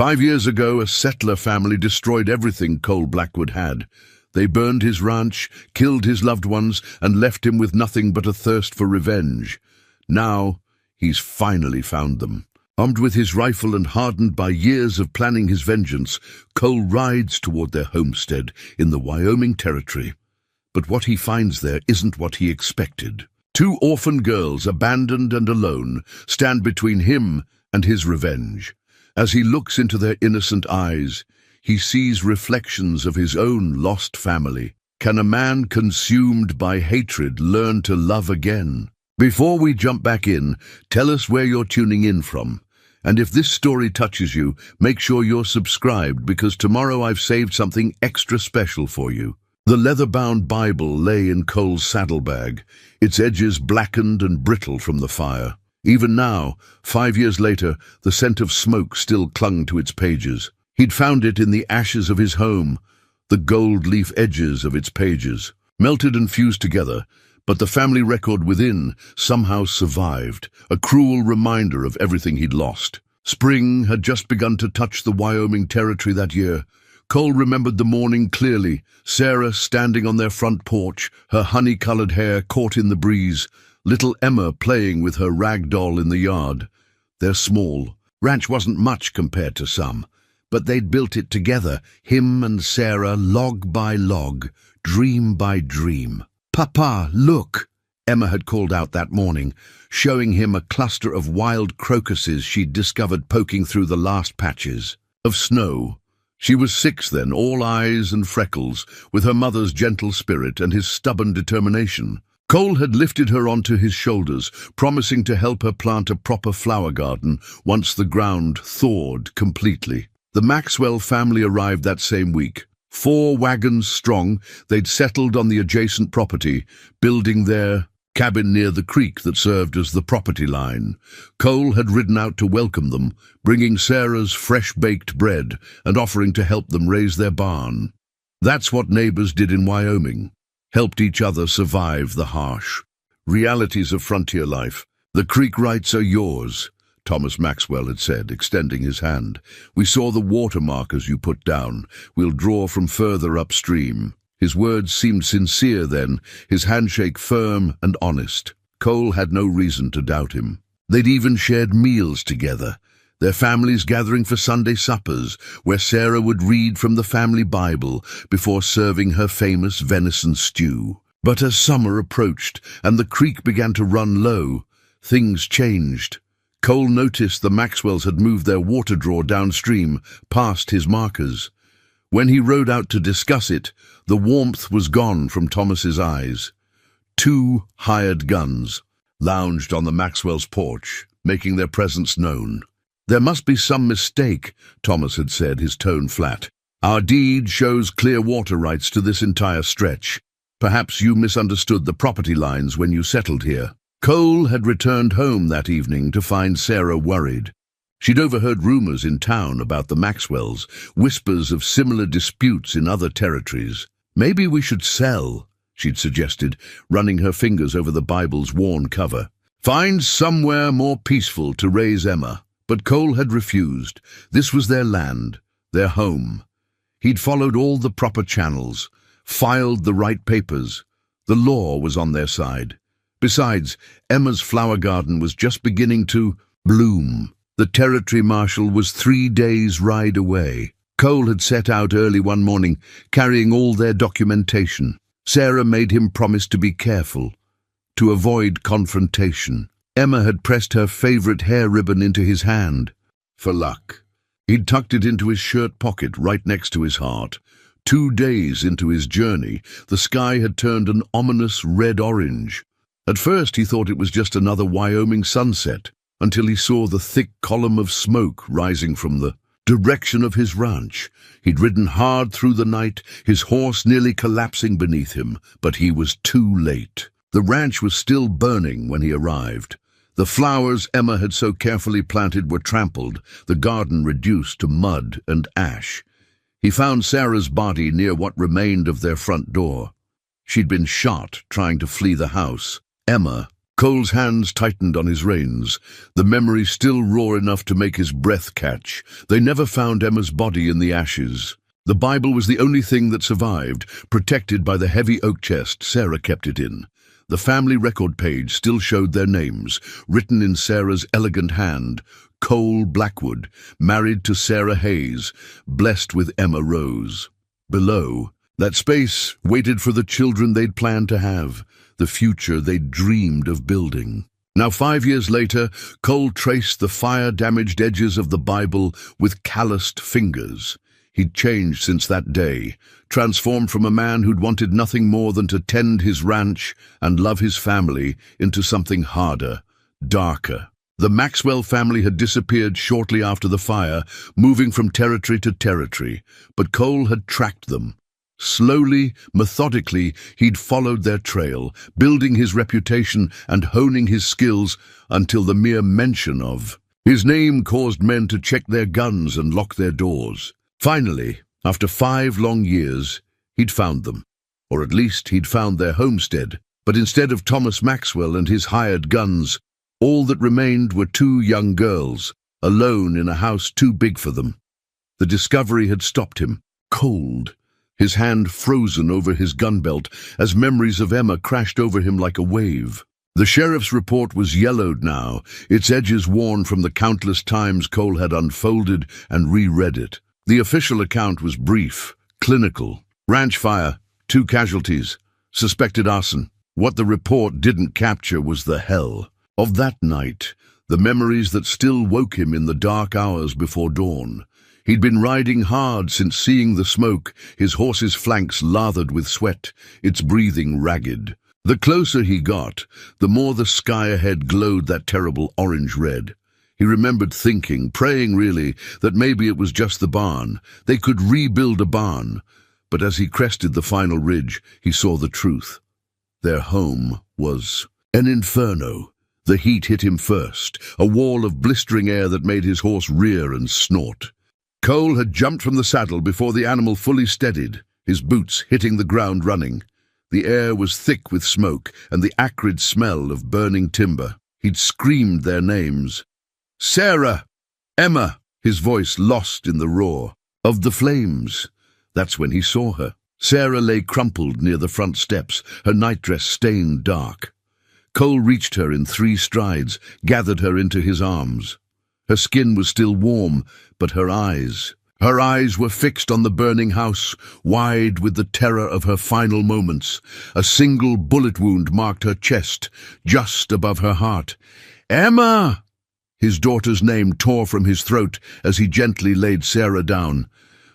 5 years ago, a settler family destroyed everything Cole Blackwood had. They burned his ranch, killed his loved ones, and left him with nothing but a thirst for revenge. Now, he's finally found them. Armed with his rifle and hardened by years of planning his vengeance, Cole rides toward their homestead in the Wyoming Territory. But what he finds there isn't what he expected. 2 orphan girls, abandoned and alone, stand between him and his revenge. As he looks into their innocent eyes, he sees reflections of his own lost family. Can a man consumed by hatred learn to love again? Before we jump back in, tell us where you're tuning in from. And if this story touches you, make sure you're subscribed, because tomorrow I've saved something extra special for you. The leather-bound Bible lay in Cole's saddlebag, its edges blackened and brittle from the fire. Even now, 5 years later, the scent of smoke still clung to its pages. He'd found it in the ashes of his home, the gold leaf edges of its pages, melted and fused together, but the family record within somehow survived, a cruel reminder of everything he'd lost. Spring had just begun to touch the Wyoming Territory that year. Cole remembered the morning clearly, Sarah standing on their front porch, her honey-colored hair caught in the breeze, little Emma playing with her rag doll in the yard. Their small ranch wasn't much compared to some, but they'd built it together, him and Sarah, log by log, dream by dream. "Papa, look," Emma had called out that morning, showing him a cluster of wild crocuses she'd discovered poking through the last patches of snow. She was 6 then, all eyes and freckles, with her mother's gentle spirit and his stubborn determination. Cole had lifted her onto his shoulders, promising to help her plant a proper flower garden once the ground thawed completely. The Maxwell family arrived that same week. 4 wagons strong, they'd settled on the adjacent property, building their cabin near the creek that served as the property line. Cole had ridden out to welcome them, bringing Sarah's fresh-baked bread and offering to help them raise their barn. That's what neighbors did in Wyoming, helped each other survive the harsh realities of frontier life. "The creek rights are yours," Thomas Maxwell had said, extending his hand. "We saw the water markers you put down. We'll draw from further upstream." His words seemed sincere then, his handshake firm and honest. Cole had no reason to doubt him. They'd even shared meals together, their families gathering for Sunday suppers, where Sarah would read from the family Bible before serving her famous venison stew. But as summer approached and the creek began to run low, things changed. Cole noticed the Maxwells had moved their water draw downstream, past his markers. When he rode out to discuss it, the warmth was gone from Thomas's eyes. 2 hired guns lounged on the Maxwell's porch, making their presence known. "There must be some mistake," Thomas had said, his tone flat. "Our deed shows clear water rights to this entire stretch. Perhaps you misunderstood the property lines when you settled here." Cole had returned home that evening to find Sarah worried. She'd overheard rumors in town about the Maxwells, whispers of similar disputes in other territories. "Maybe we should sell," she'd suggested, running her fingers over the Bible's worn cover. "Find somewhere more peaceful to raise Emma." But Cole had refused. This was their land, their home. He'd followed all the proper channels, filed the right papers. The law was on their side. Besides, Emma's flower garden was just beginning to bloom. The territory marshal was 3 days' ride away. Cole had set out early one morning, carrying all their documentation. Sarah made him promise to be careful, to avoid confrontation. Emma had pressed her favorite hair ribbon into his hand. For luck. He'd tucked it into his shirt pocket right next to his heart. 2 days into his journey, the sky had turned an ominous red-orange. At first he thought it was just another Wyoming sunset, until he saw the thick column of smoke rising from the direction of his ranch. He'd ridden hard through the night, his horse nearly collapsing beneath him, but he was too late. The ranch was still burning when he arrived. The flowers Emma had so carefully planted were trampled, the garden reduced to mud and ash. He found Sarah's body near what remained of their front door. She'd been shot trying to flee the house. Emma, Cole's hands tightened on his reins, the memory still raw enough to make his breath catch. They never found Emma's body in the ashes. The Bible was the only thing that survived, protected by the heavy oak chest Sarah kept it in. The family record page still showed their names, written in Sarah's elegant hand: Cole Blackwood, married to Sarah Hayes, blessed with Emma Rose. Below, that space waited for the children they'd planned to have, the future they'd dreamed of building. Now, 5 years later, Cole traced the fire-damaged edges of the Bible with calloused fingers. He'd changed since that day, transformed from a man who'd wanted nothing more than to tend his ranch and love his family into something harder, darker. The Maxwell family had disappeared shortly after the fire, moving from territory to territory, but Cole had tracked them. Slowly, methodically, he'd followed their trail, building his reputation and honing his skills until the mere mention of his name caused men to check their guns and lock their doors. Finally, after 5 long years, he'd found them. Or at least he'd found their homestead. But instead of Thomas Maxwell and his hired guns, all that remained were 2 young girls, alone in a house too big for them. The discovery had stopped him, cold, his hand frozen over his gun belt as memories of Emma crashed over him like a wave. The sheriff's report was yellowed now, its edges worn from the countless times Cole had unfolded and reread it. The official account was brief, clinical. Ranch fire, 2 casualties, suspected arson. What the report didn't capture was the hell of that night, the memories that still woke him in the dark hours before dawn. He'd been riding hard since seeing the smoke, his horse's flanks lathered with sweat, its breathing ragged. The closer he got, the more the sky ahead glowed that terrible orange-red. He remembered thinking, praying really, that maybe it was just the barn. They could rebuild a barn. But as he crested the final ridge, he saw the truth. Their home was an inferno. The heat hit him first, a wall of blistering air that made his horse rear and snort. Cole had jumped from the saddle before the animal fully steadied, his boots hitting the ground running. The air was thick with smoke and the acrid smell of burning timber. He'd screamed their names. Sarah! Emma! His voice lost in the roar of the flames. That's when he saw her. Sarah lay crumpled near the front steps, her nightdress stained dark. Cole reached her in 3 strides, gathered her into his arms. Her skin was still warm, but her eyes were fixed on the burning house, wide with the terror of her final moments. A single bullet wound marked her chest, just above her heart. Emma! His daughter's name tore from his throat as he gently laid Sarah down.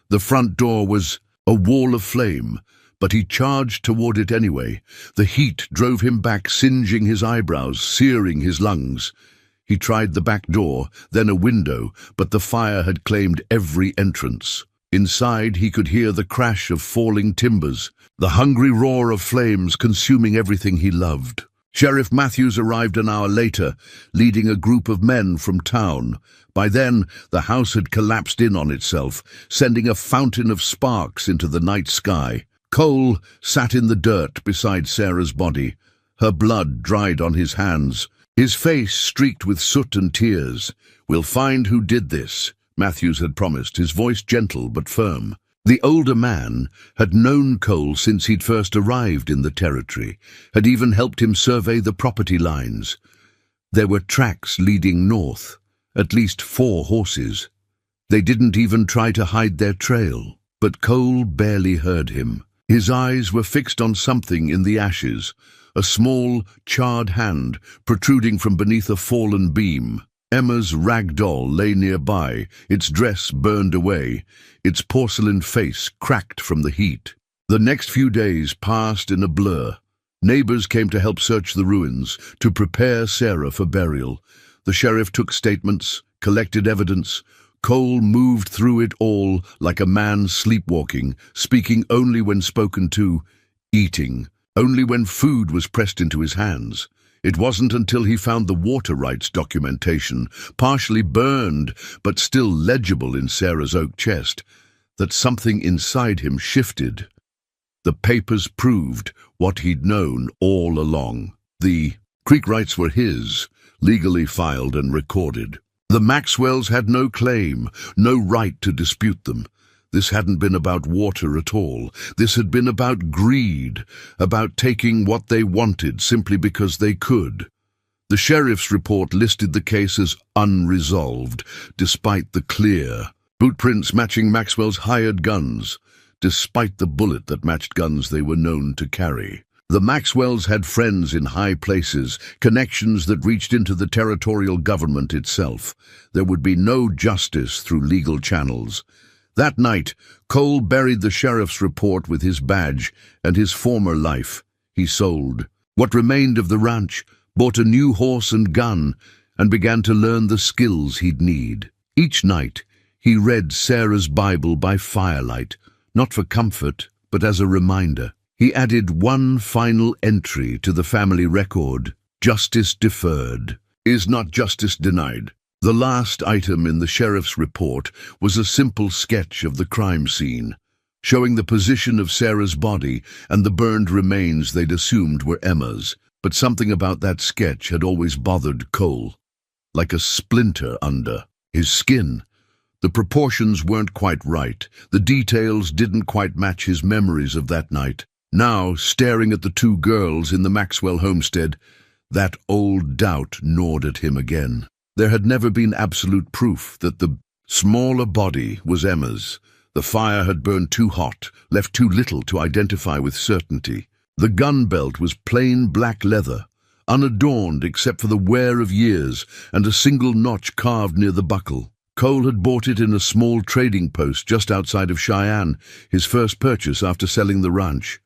The front door was a wall of flame, but he charged toward it anyway. The heat drove him back, singeing his eyebrows, searing his lungs. He tried the back door, then a window, but the fire had claimed every entrance. Inside, he could hear the crash of falling timbers, the hungry roar of flames consuming everything he loved. Sheriff Matthews arrived an hour later, leading a group of men from town. By then, the house had collapsed in on itself, sending a fountain of sparks into the night sky. Cole sat in the dirt beside Sarah's body, her blood dried on his hands, his face streaked with soot and tears. "We'll find who did this," Matthews had promised, his voice gentle but firm. The older man had known Cole since he'd first arrived in the territory, had even helped him survey the property lines. There were tracks leading north, at least 4 horses. They didn't even try to hide their trail, but Cole barely heard him. His eyes were fixed on something in the ashes, a small, charred hand protruding from beneath a fallen beam. Emma's rag doll lay nearby, its dress burned away, its porcelain face cracked from the heat. The next few days passed in a blur. Neighbors came to help search the ruins, to prepare Sarah for burial. The sheriff took statements, collected evidence. Cole moved through it all like a man sleepwalking, speaking only when spoken to, eating only when food was pressed into his hands. It wasn't until he found the water rights documentation, partially burned but still legible in Sarah's oak chest, that something inside him shifted. The papers proved what he'd known all along. The Creek rights were his, legally filed and recorded. The Maxwells had no claim, no right to dispute them. This hadn't been about water at all. This had been about greed, about taking what they wanted simply because they could. The sheriff's report listed the case as unresolved, despite the clear bootprints matching Maxwell's hired guns, despite the bullet that matched guns they were known to carry. The Maxwells had friends in high places, connections that reached into the territorial government itself. There would be no justice through legal channels. That night, Cole buried the sheriff's report with his badge and his former life. He sold what remained of the ranch, bought a new horse and gun, and began to learn the skills he'd need. Each night, he read Sarah's Bible by firelight, not for comfort, but as a reminder. He added one final entry to the family record: justice deferred is not justice denied. The last item in the sheriff's report was a simple sketch of the crime scene, showing the position of Sarah's body and the burned remains they'd assumed were Emma's. But something about that sketch had always bothered Cole, like a splinter under his skin. The proportions weren't quite right. The details didn't quite match his memories of that night. Now, staring at the two girls in the Maxwell homestead, that old doubt gnawed at him again. There had never been absolute proof that the smaller body was Emma's. The fire had burned too hot, left too little to identify with certainty. The gun belt was plain black leather, unadorned except for the wear of years and a single notch carved near the buckle. Cole had bought it in a small trading post just outside of Cheyenne, his first purchase after selling the ranch.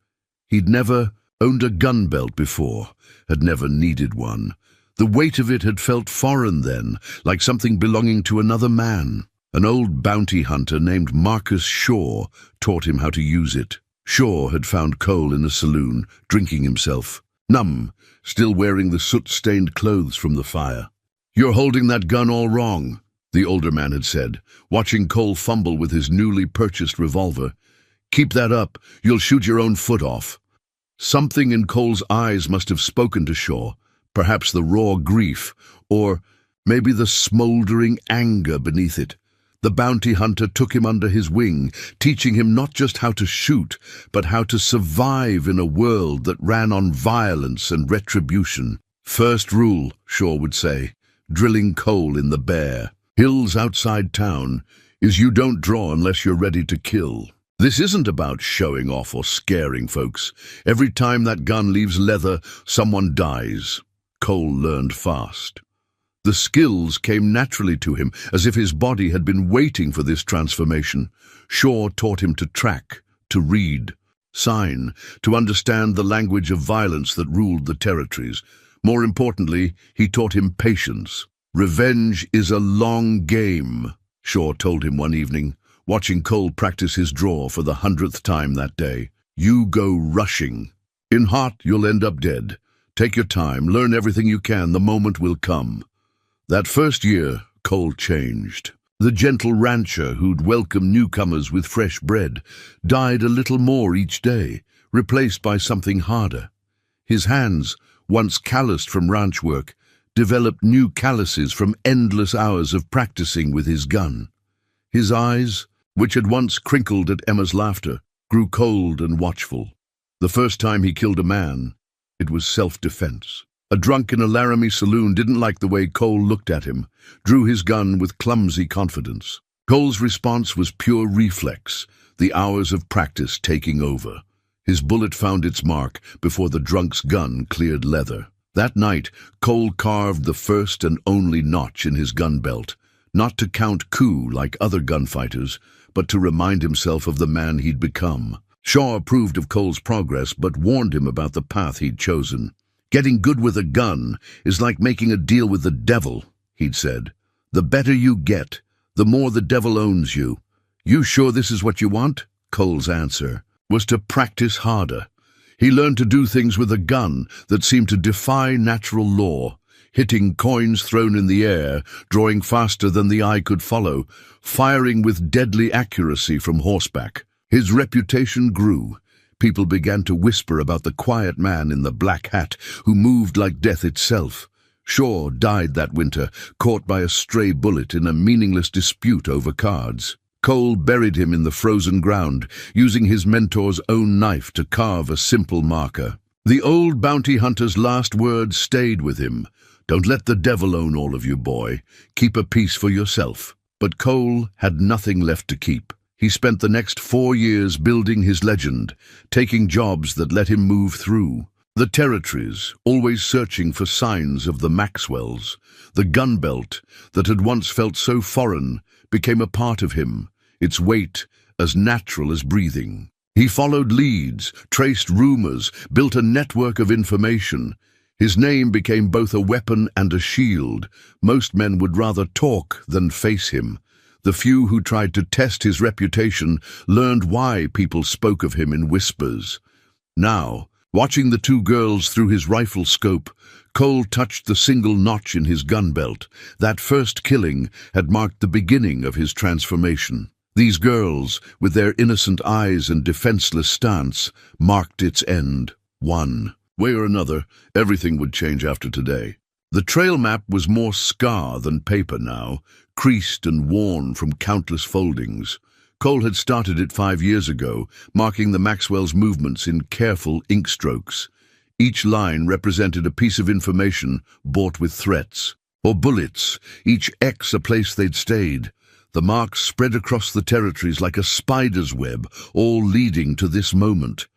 He'd never owned a gun belt before, had never needed one. The weight of it had felt foreign then, like something belonging to another man. An old bounty hunter named Marcus Shaw taught him how to use it. Shaw had found Cole in a saloon, drinking himself, numb, still wearing the soot-stained clothes from the fire. "You're holding that gun all wrong," the older man had said, watching Cole fumble with his newly purchased revolver. "Keep that up, you'll shoot your own foot off." Something in Cole's eyes must have spoken to Shaw, perhaps the raw grief, or maybe the smoldering anger beneath it. The bounty hunter took him under his wing, teaching him not just how to shoot, but how to survive in a world that ran on violence and retribution. "First rule," Shaw would say, drilling Cole in the bare hills outside town, is you don't draw unless you're ready to kill. This isn't about showing off or scaring folks. Every time that gun leaves leather, someone dies. Cole learned fast. The skills came naturally to him, as if his body had been waiting for this transformation. Shaw taught him to track, to read, sign, to understand the language of violence that ruled the territories. More importantly, he taught him patience. "Revenge is a long game," Shaw told him one evening, watching Cole practice his draw for the 100th time that day. "You go rushing. In hot, you'll end up dead. Take your time, learn everything you can, the moment will come." That first year, Cole changed. The gentle rancher who'd welcome newcomers with fresh bread died a little more each day, replaced by something harder. His hands, once calloused from ranch work, developed new calluses from endless hours of practicing with his gun. His eyes, which had once crinkled at Emma's laughter, grew cold and watchful. The first time he killed a man, it was self-defense. A drunk in a Laramie saloon didn't like the way Cole looked at him, drew his gun with clumsy confidence. Cole's response was pure reflex, the hours of practice taking over. His bullet found its mark before the drunk's gun cleared leather. That night, Cole carved the first and only notch in his gun belt, not to count coup like other gunfighters, but to remind himself of the man he'd become. Shaw approved of Cole's progress, but warned him about the path he'd chosen. "Getting good with a gun is like making a deal with the devil," he'd said. "The better you get, the more the devil owns you." "You sure this is what you want?" Cole's answer was to practice harder. He learned to do things with a gun that seemed to defy natural law, hitting coins thrown in the air, drawing faster than the eye could follow, firing with deadly accuracy from horseback. His reputation grew. People began to whisper about the quiet man in the black hat who moved like death itself. Shaw died that winter, caught by a stray bullet in a meaningless dispute over cards. Cole buried him in the frozen ground, using his mentor's own knife to carve a simple marker. The old bounty hunter's last words stayed with him. "Don't let the devil own all of you, boy. Keep a piece for yourself." But Cole had nothing left to keep. He spent the next 4 years building his legend, taking jobs that let him move through the territories, always searching for signs of the Maxwells. The gun belt that had once felt so foreign became a part of him, its weight as natural as breathing. He followed leads, traced rumors, built a network of information. His name became both a weapon and a shield. Most men would rather talk than face him. The few who tried to test his reputation learned why people spoke of him in whispers. Now, watching the two girls through his rifle scope, Cole touched the single notch in his gun belt. That first killing had marked the beginning of his transformation. These girls, with their innocent eyes and defenseless stance, marked its end. One way or another, everything would change after today. The trail map was more scar than paper now, creased and worn from countless foldings. Cole had started it 5 years ago, marking the Maxwells' movements in careful ink strokes. Each line represented a piece of information bought with threats, or bullets, each X a place they'd stayed. The marks spread across the territories like a spider's web, all leading to this moment.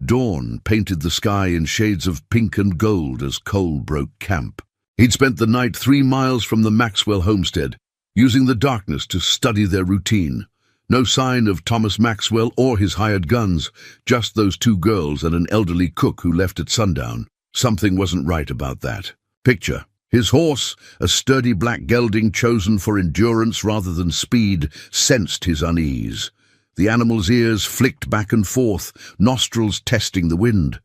Dawn painted the sky in shades of pink and gold as Cole broke camp. He'd spent the night 3 miles from the Maxwell homestead, using the darkness to study their routine. No sign of Thomas Maxwell or his hired guns, just those 2 girls and an elderly cook who left at sundown. Something wasn't right about that. Picture: his horse, a sturdy black gelding chosen for endurance rather than speed, sensed his unease. The animal's ears flicked back and forth, nostrils testing the wind.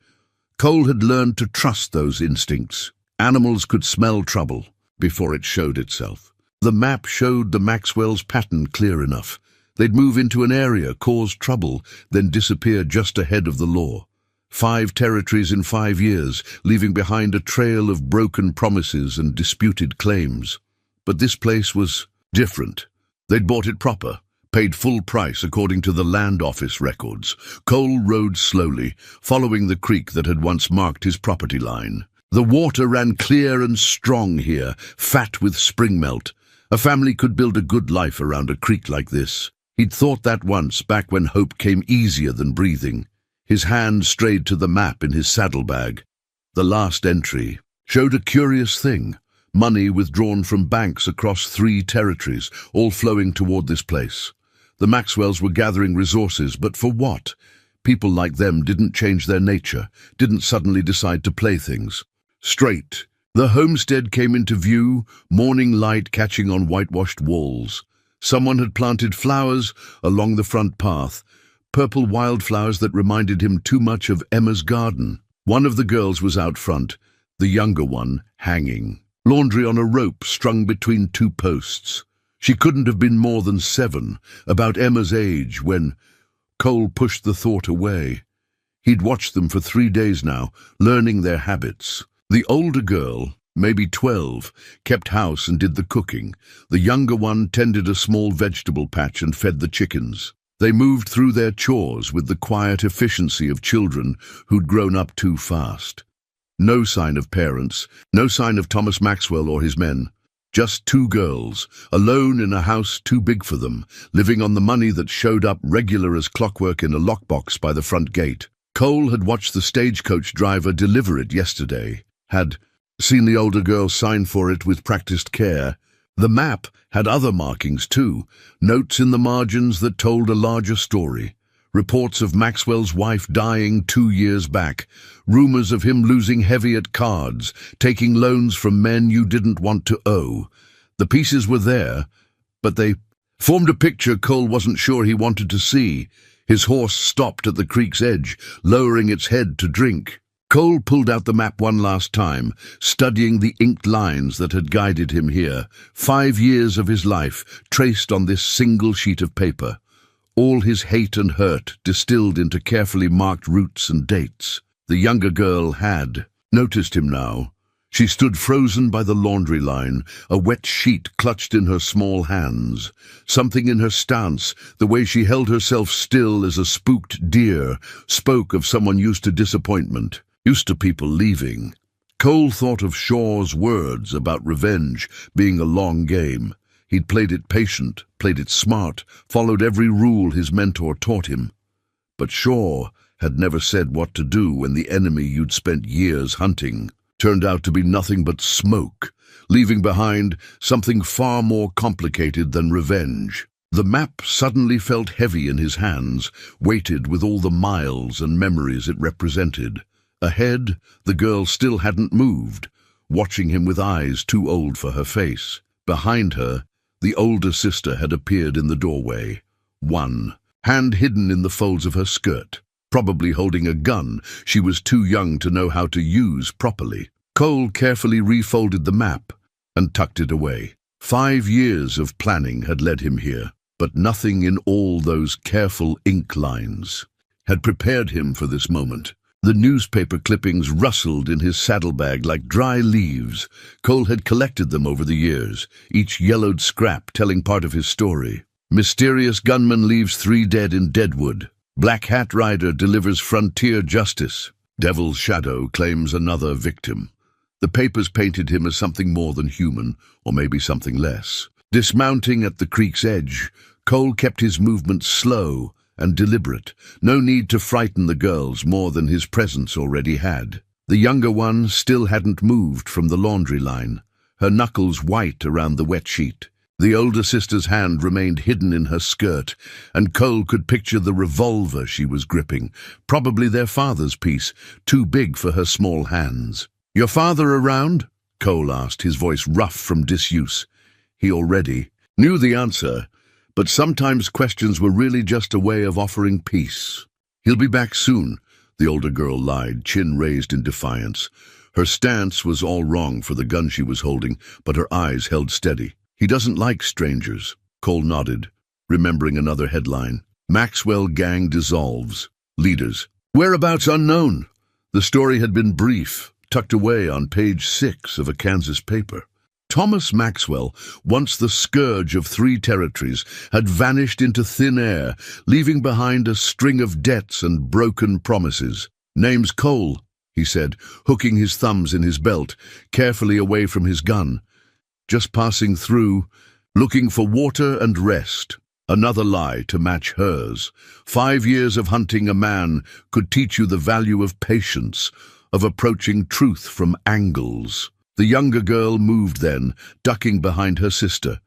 Cole had learned to trust those instincts. Animals could smell trouble before it showed itself. The map showed the Maxwell's pattern clear enough. They'd move into an area, cause trouble, then disappear just ahead of the law. 5 territories in 5 years, leaving behind a trail of broken promises and disputed claims. But this place was different. They'd bought it proper, paid full price according to the land office records. Cole rode slowly, following the creek that had once marked his property line. The water ran clear and strong here, fat with spring melt. A family could build a good life around a creek like this. He'd thought that once, back when hope came easier than breathing. His hand strayed to the map in his saddlebag. The last entry showed a curious thing: money withdrawn from banks across 3 territories, all flowing toward this place. The Maxwells were gathering resources, but for what? People like them didn't change their nature, didn't suddenly decide to play things straight. The homestead came into view, morning light catching on whitewashed walls. Someone had planted flowers along the front path, purple wildflowers that reminded him too much of Emma's garden. One of the girls was out front, the younger one hanging. Laundry on a rope strung between 2 posts. She couldn't have been more than 7, about Emma's age, when Cole pushed the thought away. He'd watched them for 3 days now, learning their habits. The older girl, maybe 12, kept house and did the cooking. The younger one tended a small vegetable patch and fed the chickens. They moved through their chores with the quiet efficiency of children who'd grown up too fast. No sign of parents, no sign of Thomas Maxwell or his men. Just 2 girls, alone in a house too big for them, living on the money that showed up regular as clockwork in a lockbox by the front gate. Cole had watched the stagecoach driver deliver it yesterday, had seen the older girl sign for it with practiced care. The map had other markings too, notes in the margins that told a larger story. Reports of Maxwell's wife dying 2 years back, rumors of him losing heavy at cards, taking loans from men you didn't want to owe. The pieces were there, but they formed a picture Cole wasn't sure he wanted to see. His horse stopped at the creek's edge, lowering its head to drink. Cole pulled out the map one last time, studying the inked lines that had guided him here. 5 years of his life, traced on this single sheet of paper. all his hate and hurt distilled into carefully marked routes and dates. The younger girl had noticed him now. She stood frozen by the laundry line, a wet sheet clutched in her small hands. Something in her stance, the way she held herself still as a spooked deer, spoke of someone used to disappointment, used to people leaving. Cole thought of Shaw's words about revenge being a long game. He'd played it patient, played it smart, followed every rule his mentor taught him. But Shaw had never said what to do when the enemy you'd spent years hunting turned out to be nothing but smoke, leaving behind something far more complicated than revenge. The map suddenly felt heavy in his hands, weighted with all the miles and memories it represented. Ahead, the girl still hadn't moved, watching him with eyes too old for her face. Behind her, the older sister had appeared in the doorway. One, hand hidden in the folds of her skirt, probably holding a gun she was too young to know how to use properly. Cole carefully refolded the map and tucked it away. 5 years of planning had led him here, but nothing in all those careful ink lines had prepared him for this moment. The newspaper clippings rustled in his saddlebag like dry leaves. Cole had collected them over the years, each yellowed scrap telling part of his story. Mysterious gunman leaves 3 dead in Deadwood. Black Hat Rider delivers frontier justice. Devil's Shadow claims another victim. The papers painted him as something more than human, or maybe something less. Dismounting at the creek's edge, Cole kept his movements slow and deliberate. No need to frighten the girls more than his presence already had. The younger one still hadn't moved from the laundry line, her knuckles white around the wet sheet. The older sister's hand remained hidden in her skirt, and Cole could picture the revolver she was gripping, probably their father's piece, too big for her small hands. "Your father around?" Cole asked, his voice rough from disuse. He already knew the answer, but sometimes questions were really just a way of offering peace. "He'll be back soon," the older girl lied, chin raised in defiance. Her stance was all wrong for the gun she was holding, but her eyes held steady. "He doesn't like strangers," Cole nodded, remembering another headline. "Maxwell Gang Dissolves. Leaders. Whereabouts unknown." The story had been brief, tucked away on page 6 of a Kansas paper. Thomas Maxwell, once the scourge of 3 territories, had vanished into thin air, leaving behind a string of debts and broken promises. "Name's Cole," he said, hooking his thumbs in his belt, carefully away from his gun. "Just passing through, looking for water and rest." Another lie to match hers. 5 years of hunting a man could teach you the value of patience, of approaching truth from angles. The younger girl moved then, ducking behind her sister.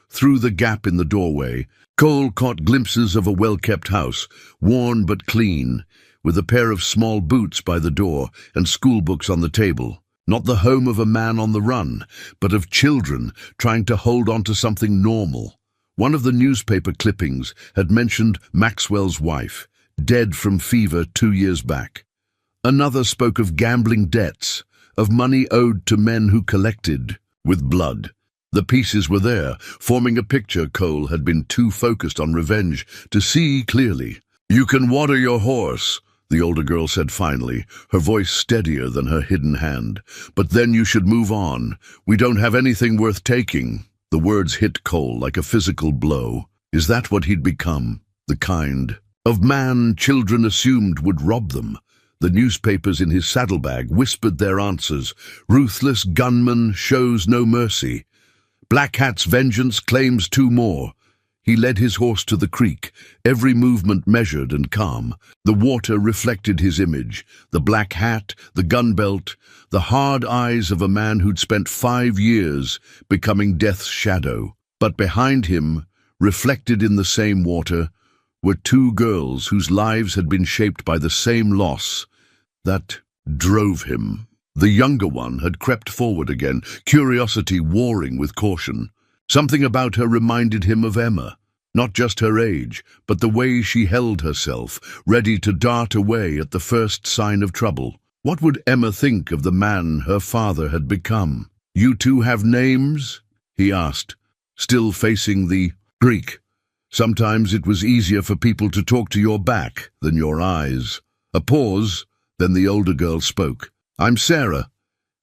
Through the gap in the doorway, Cole caught glimpses of a well-kept house, worn but clean, with a pair of small boots by the door and schoolbooks on the table. Not the home of a man on the run, but of children trying to hold on to something normal. One of the newspaper clippings had mentioned Maxwell's wife, dead from fever 2 years back. Another spoke of gambling debts, of money owed to men who collected with blood. The pieces were there, forming a picture Cole had been too focused on revenge to see clearly. "You can water your horse," the older girl said finally, her voice steadier than her hidden hand. "But then you should move on. We don't have anything worth taking." The words hit Cole like a physical blow. Is that what he'd become? The kind of man children assumed would rob them? The newspapers in his saddlebag whispered their answers. Ruthless gunman shows no mercy. Black Hat's vengeance claims 2 more. He led his horse to the creek, every movement measured and calm. The water reflected his image, the black hat, the gun belt, the hard eyes of a man who'd spent 5 years becoming death's shadow. But behind him, reflected in the same water, were 2 girls whose lives had been shaped by the same loss that drove him. The younger one had crept forward again, curiosity warring with caution. Something about her reminded him of Emma, not just her age, but the way she held herself, ready to dart away at the first sign of trouble. What would Emma think of the man her father had become? "You 2 have names?" he asked, still facing the Greek. Sometimes it was easier for people to talk to your back than your eyes. A pause, then the older girl spoke. I'm Sarah.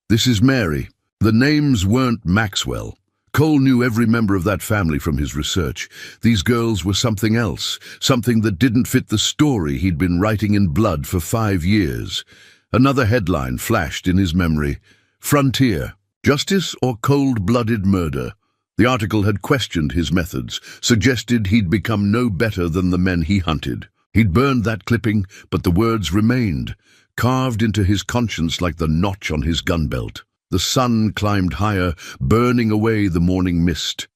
This is Mary. The names weren't Maxwell. Cole knew every member of that family from his research. These girls were something else, something that didn't fit the story he'd been writing in blood for 5 years. Another headline flashed in his memory. Frontier. Justice or cold-blooded murder? The article had questioned his methods, suggested he'd become no better than the men he hunted. He'd burned that clipping, but the words remained, carved into his conscience like the notch on his gun belt. The sun climbed higher, burning away the morning mist.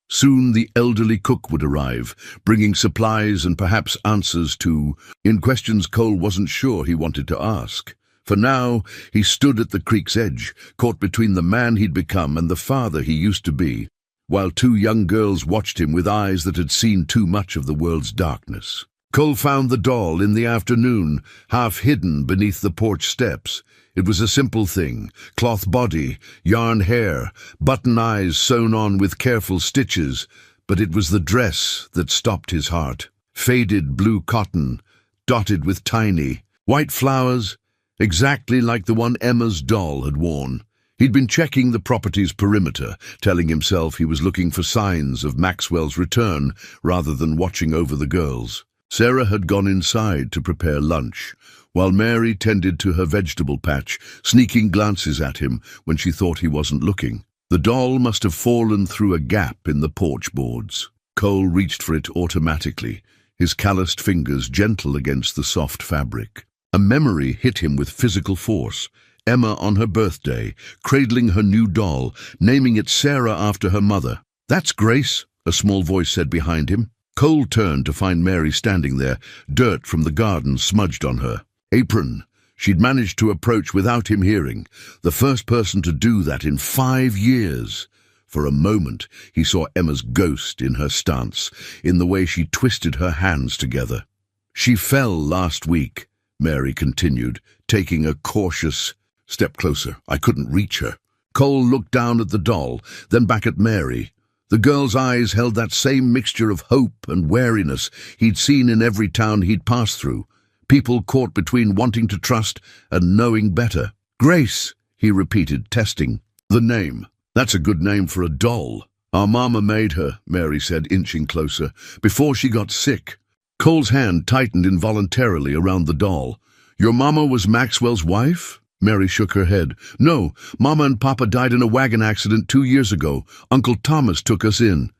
Soon the elderly cook would arrive, bringing supplies and perhaps answers to questions Cole wasn't sure he wanted to ask. For now, he stood at the creek's edge, caught between the man he'd become and the father he used to be, while 2 young girls watched him with eyes that had seen too much of the world's darkness. Cole found the doll in the afternoon, half hidden beneath the porch steps. It was a simple thing, cloth body, yarn hair, button eyes sewn on with careful stitches, but it was the dress that stopped his heart. Faded blue cotton, dotted with tiny, white flowers, exactly like the one Emma's doll had worn. He'd been checking the property's perimeter, telling himself he was looking for signs of Maxwell's return rather than watching over the girls. Sarah had gone inside to prepare lunch, while Mary tended to her vegetable patch, sneaking glances at him when she thought he wasn't looking. The doll must have fallen through a gap in the porch boards. Cole reached for it automatically, his calloused fingers gentle against the soft fabric. A memory hit him with physical force. Emma on her birthday, cradling her new doll, naming it Sarah after her mother. That's Grace, a small voice said behind him. Cole turned to find Mary standing there, dirt from the garden smudged on her. Apron. She'd managed to approach without him hearing, the first person to do that in 5 years. For a moment, he saw Emma's ghost in her stance, in the way she twisted her hands together. She fell last week, Mary continued, taking a cautious step closer. I couldn't reach her. Cole looked down at the doll, then back at Mary. The girl's eyes held that same mixture of hope and wariness he'd seen in every town he'd passed through. People caught between wanting to trust and knowing better. Grace, he repeated, testing. The name. That's a good name for a doll. Our mama made her, Mary said, inching closer, before she got sick. Cole's hand tightened involuntarily around the doll. Your mama was Maxwell's wife? Mary shook her head. No, Mama and Papa died in a wagon accident 2 years ago. Uncle Thomas took us in.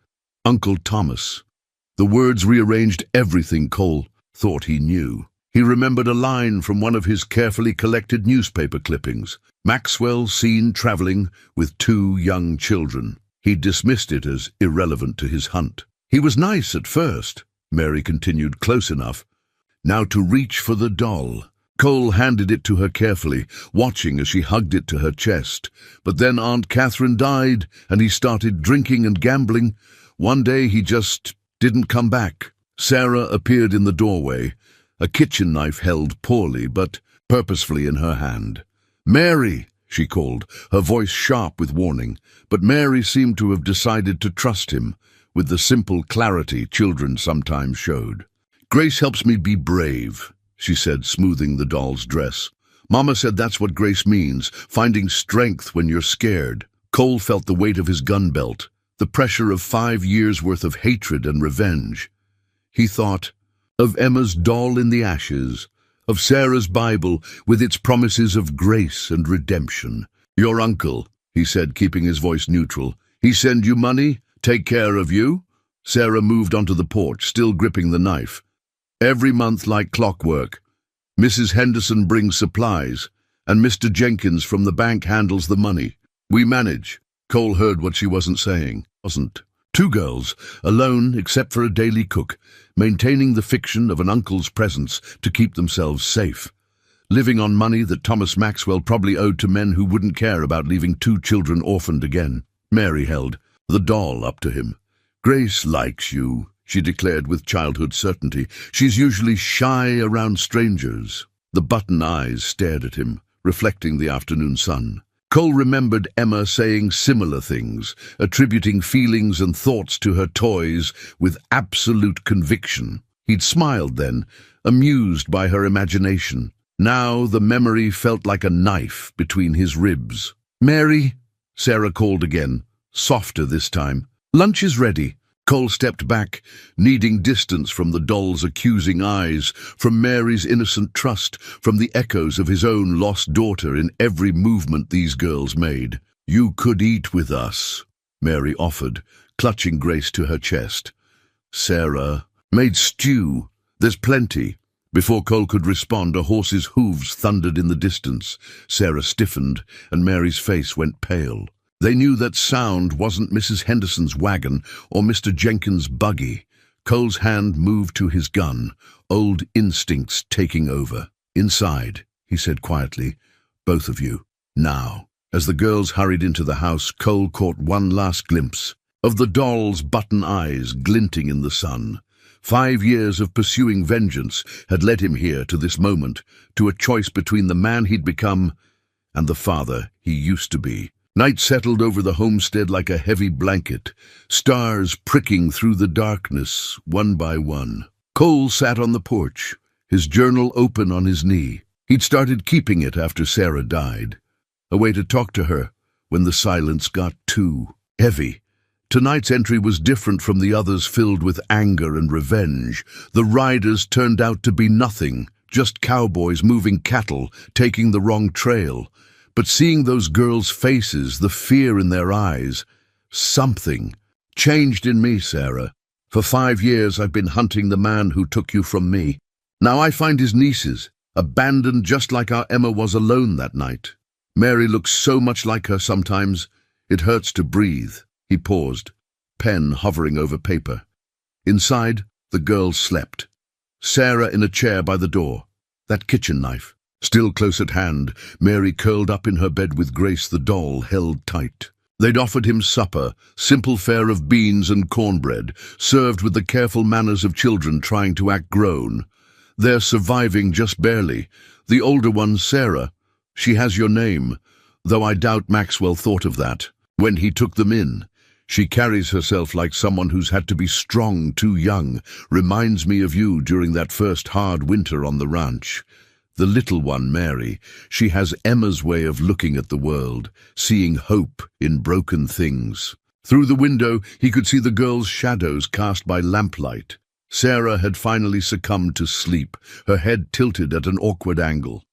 Uncle Thomas. The words rearranged everything Cole thought he knew. He remembered a line from one of his carefully collected newspaper clippings. Maxwell seen traveling with 2 young children. He dismissed it as irrelevant to his hunt. He was nice at first, Mary continued, close enough. Now to reach for the doll. Cole handed it to her carefully, watching as she hugged it to her chest. But then Aunt Catherine died, and he started drinking and gambling. One day he just didn't come back. Sarah appeared in the doorway, a kitchen knife held poorly but purposefully in her hand. Mary, she called, her voice sharp with warning. But Mary seemed to have decided to trust him, with the simple clarity children sometimes showed. Grace helps me be brave, she said, smoothing the doll's dress. Mama said that's what grace means, finding strength when you're scared. Cole felt the weight of his gun belt, the pressure of 5 years' worth of hatred and revenge. He thought of Emma's doll in the ashes, of Sarah's Bible with its promises of grace and redemption. Your uncle, he said, keeping his voice neutral. He send you money? Take care of you? Sarah moved onto the porch, still gripping the knife. Every month like clockwork. Mrs. Henderson brings supplies, and Mr. Jenkins from the bank handles the money. We manage. Cole heard what she wasn't saying. Wasn't. 2 girls, alone except for a daily cook, maintaining the fiction of an uncle's presence to keep themselves safe. Living on money that Thomas Maxwell probably owed to men who wouldn't care about leaving 2 children orphaned again. Mary held the doll up to him. Grace likes you, she declared with childhood certainty. She's usually shy around strangers. The button eyes stared at him, reflecting the afternoon sun. Cole remembered Emma saying similar things, attributing feelings and thoughts to her toys with absolute conviction. He'd smiled then, amused by her imagination. Now the memory felt like a knife between his ribs. "Mary," Sarah called again, softer this time. "Lunch is ready." Cole stepped back, needing distance from the doll's accusing eyes, from Mary's innocent trust, from the echoes of his own lost daughter in every movement these girls made. "You could eat with us," Mary offered, clutching Grace to her chest. Sarah made stew. "There's plenty." Before Cole could respond, a horse's hooves thundered in the distance. Sarah stiffened, and Mary's face went pale. They knew that sound wasn't Mrs. Henderson's wagon or Mr. Jenkins' buggy. Cole's hand moved to his gun, old instincts taking over. "Inside," he said quietly, "both of you, now." As the girls hurried into the house, Cole caught one last glimpse of the doll's button eyes glinting in the sun. 5 years of pursuing vengeance had led him here to this moment, to a choice between the man he'd become and the father he used to be. Night settled over the homestead like a heavy blanket, stars pricking through the darkness, one by one. Cole sat on the porch, his journal open on his knee. He'd started keeping it after Sarah died, a way to talk to her when the silence got too heavy. Tonight's entry was different from the others, filled with anger and revenge. The riders turned out to be nothing, just cowboys moving cattle, taking the wrong trail. But seeing those girls' faces, the fear in their eyes, something changed in me, Sarah. For 5 years I've been hunting the man who took you from me. Now I find his nieces, abandoned just like our Emma was alone that night. Mary looks so much like her sometimes, it hurts to breathe. He paused, pen hovering over paper. Inside, the girls slept. Sarah in a chair by the door, that kitchen knife still close at hand, Mary curled up in her bed with Grace, the doll held tight. They'd offered him supper, simple fare of beans and cornbread, served with the careful manners of children trying to act grown. They're surviving just barely. The older one, Sarah, she has your name, though I doubt Maxwell thought of that when he took them in. She carries herself like someone who's had to be strong too young, reminds me of you during that first hard winter on the ranch. The little one, Mary, she has Emma's way of looking at the world, seeing hope in broken things. Through the window, he could see the girls' shadows cast by lamplight. Sarah had finally succumbed to sleep, her head tilted at an awkward angle.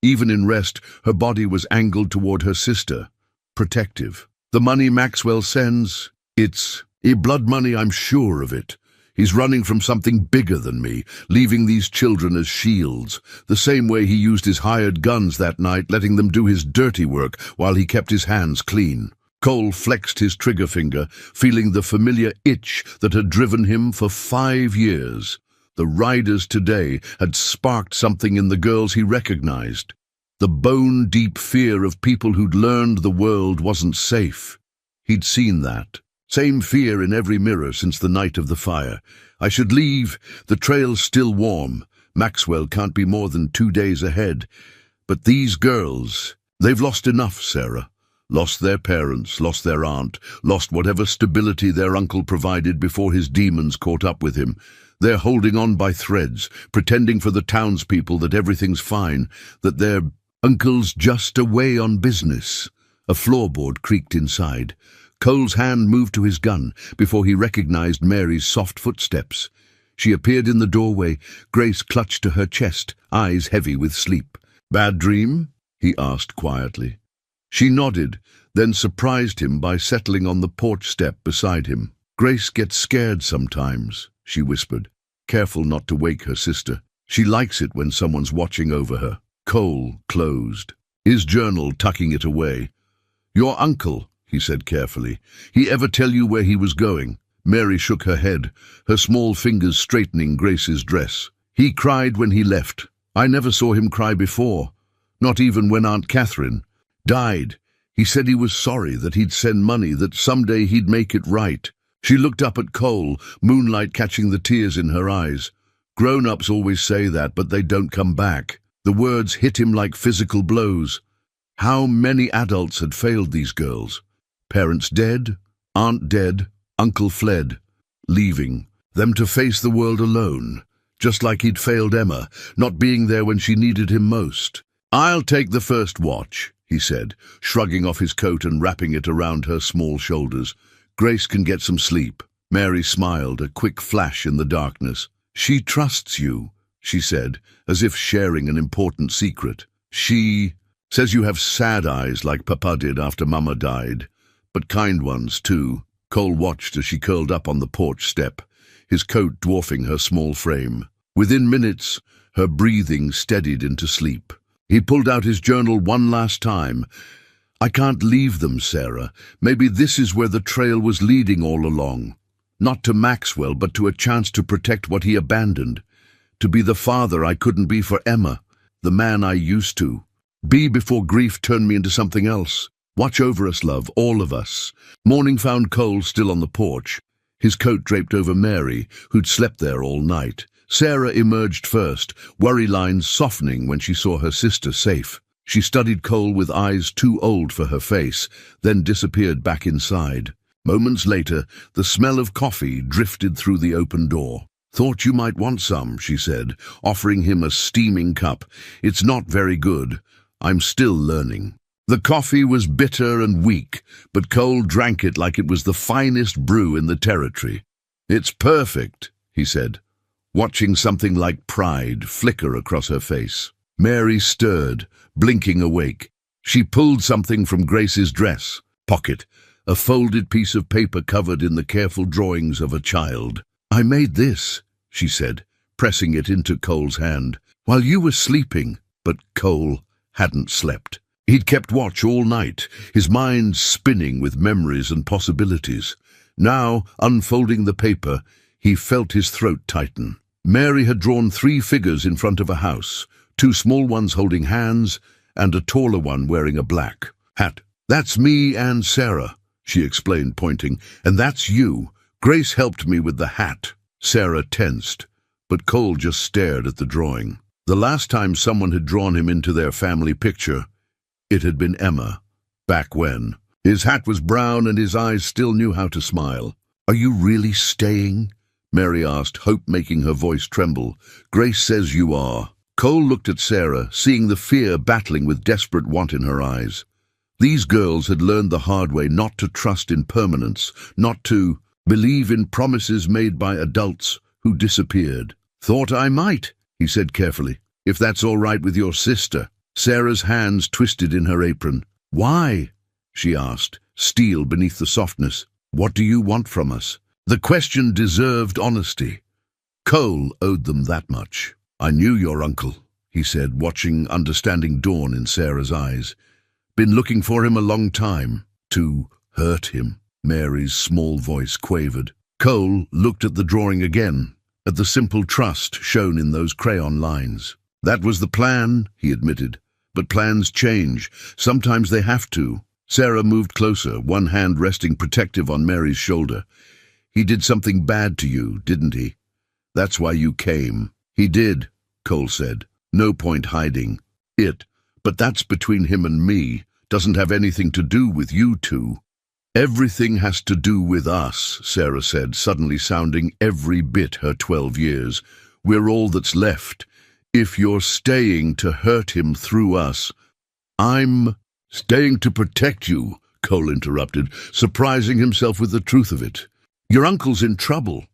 Even in rest, her body was angled toward her sister, protective. "The money Maxwell sends, it's blood money, I'm sure of it. He's running from something bigger than me, leaving these children as shields, the same way he used his hired guns that night, letting them do his dirty work while he kept his hands clean." Cole flexed his trigger finger, feeling the familiar itch that had driven him for 5 years. The riders today had sparked something in the girls he recognized. The bone-deep fear of people who'd learned the world wasn't safe. He'd seen that. Same fear in every mirror since the night of the fire. "I should leave. The trail's still warm. Maxwell can't be more than 2 days ahead. But these girls, they've lost enough, Sarah. Lost their parents, lost their aunt, lost whatever stability their uncle provided before his demons caught up with him. They're holding on by threads, pretending for the townspeople that everything's fine, that their uncle's just away on business." A floorboard creaked inside. Cole's hand moved to his gun before he recognized Mary's soft footsteps. She appeared in the doorway, Grace clutched to her chest, eyes heavy with sleep. "Bad dream?" he asked quietly. She nodded, then surprised him by settling on the porch step beside him. "Grace gets scared sometimes," she whispered, careful not to wake her sister. "She likes it when someone's watching over her." Cole closed, his journal tucking it away. "Your uncle," he said carefully. "He ever tell you where he was going?" Mary shook her head, her small fingers straightening Grace's dress. "He cried when he left. I never saw him cry before, not even when Aunt Catherine died. He said he was sorry, that he'd send money, that someday he'd make it right." She looked up at Cole, moonlight catching the tears in her eyes. "Grown-ups always say that, but they don't come back." The words hit him like physical blows. How many adults had failed these girls? Parents dead, aunt dead, uncle fled, leaving them to face the world alone, just like he'd failed Emma, not being there when she needed him most. "I'll take the first watch," he said, shrugging off his coat and wrapping it around her small shoulders. "Grace can get some sleep." Mary smiled, a quick flash in the darkness. "She trusts you," she said, as if sharing an important secret. "She says you have sad eyes like Papa did after Mama died, but kind ones too." Cole watched as she curled up on the porch step, his coat dwarfing her small frame. Within minutes, her breathing steadied into sleep. He pulled out his journal one last time. "I can't leave them, Sarah. Maybe this is where the trail was leading all along. Not to Maxwell, but to a chance to protect what he abandoned. To be the father I couldn't be for Emma, the man I used to. Be before grief turned me into something else. Watch over us, love, all of us." Morning found Cole still on the porch, his coat draped over Mary, who'd slept there all night. Sarah emerged first, worry lines softening when she saw her sister safe. She studied Cole with eyes too old for her face, then disappeared back inside. Moments later, the smell of coffee drifted through the open door. "Thought you might want some," she said, offering him a steaming cup. "It's not very good. I'm still learning." The coffee was bitter and weak, but Cole drank it like it was the finest brew in the territory. "It's perfect," he said, watching something like pride flicker across her face. Mary stirred, blinking awake. She pulled something from Grace's dress pocket, a folded piece of paper covered in the careful drawings of a child. "I made this," she said, pressing it into Cole's hand, "while you were sleeping." But Cole hadn't slept. He'd kept watch all night, his mind spinning with memories and possibilities. Now, unfolding the paper, he felt his throat tighten. Mary had drawn 3 figures in front of a house, 2 small ones holding hands, and a taller one wearing a black hat. "That's me and Sarah," she explained, pointing, "and that's you. Grace helped me with the hat." Sarah tensed, but Cole just stared at the drawing. The last time someone had drawn him into their family picture, it had been Emma, back when. His hat was brown and his eyes still knew how to smile. "Are you really staying?" Mary asked, hope making her voice tremble. "Grace says you are." Cole looked at Sarah, seeing the fear battling with desperate want in her eyes. These girls had learned the hard way not to trust in permanence, not to believe in promises made by adults who disappeared. "Thought I might," he said carefully, "if that's all right with your sister." Sarah's hands twisted in her apron. "Why?" she asked, steel beneath the softness. "What do you want from us?" The question deserved honesty. Cole owed them that much. "I knew your uncle," he said, watching understanding dawn in Sarah's eyes. "Been looking for him a long time. To hurt him." Mary's small voice quavered. Cole looked at the drawing again, at the simple trust shown in those crayon lines. "That was the plan," he admitted. "But plans change. Sometimes they have to." Sarah moved closer, one hand resting protective on Mary's shoulder. "He did something bad to you, didn't he? That's why you came." "He did," Cole said. "No point hiding it. But that's between him and me. Doesn't have anything to do with you two." "Everything has to do with us," Sarah said, suddenly sounding every bit her 12 years. "We're all that's left. If you're staying to hurt him through us—" "I'm staying to protect you," Cole interrupted, surprising himself with the truth of it. "Your uncle's in trouble.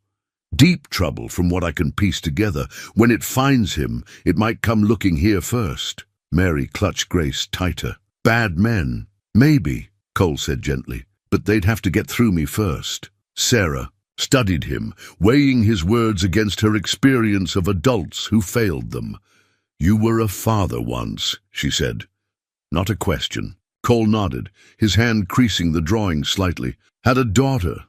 Deep trouble, from what I can piece together. When it finds him, it might come looking here first." Mary clutched Grace tighter. "Bad men. Maybe," Cole said gently, "but they'd have to get through me first." Sarah studied him, weighing his words against her experience of adults who failed them. "You were a father once," she said. Not a question. Cole nodded, his hand creasing the drawing slightly. "Had a daughter.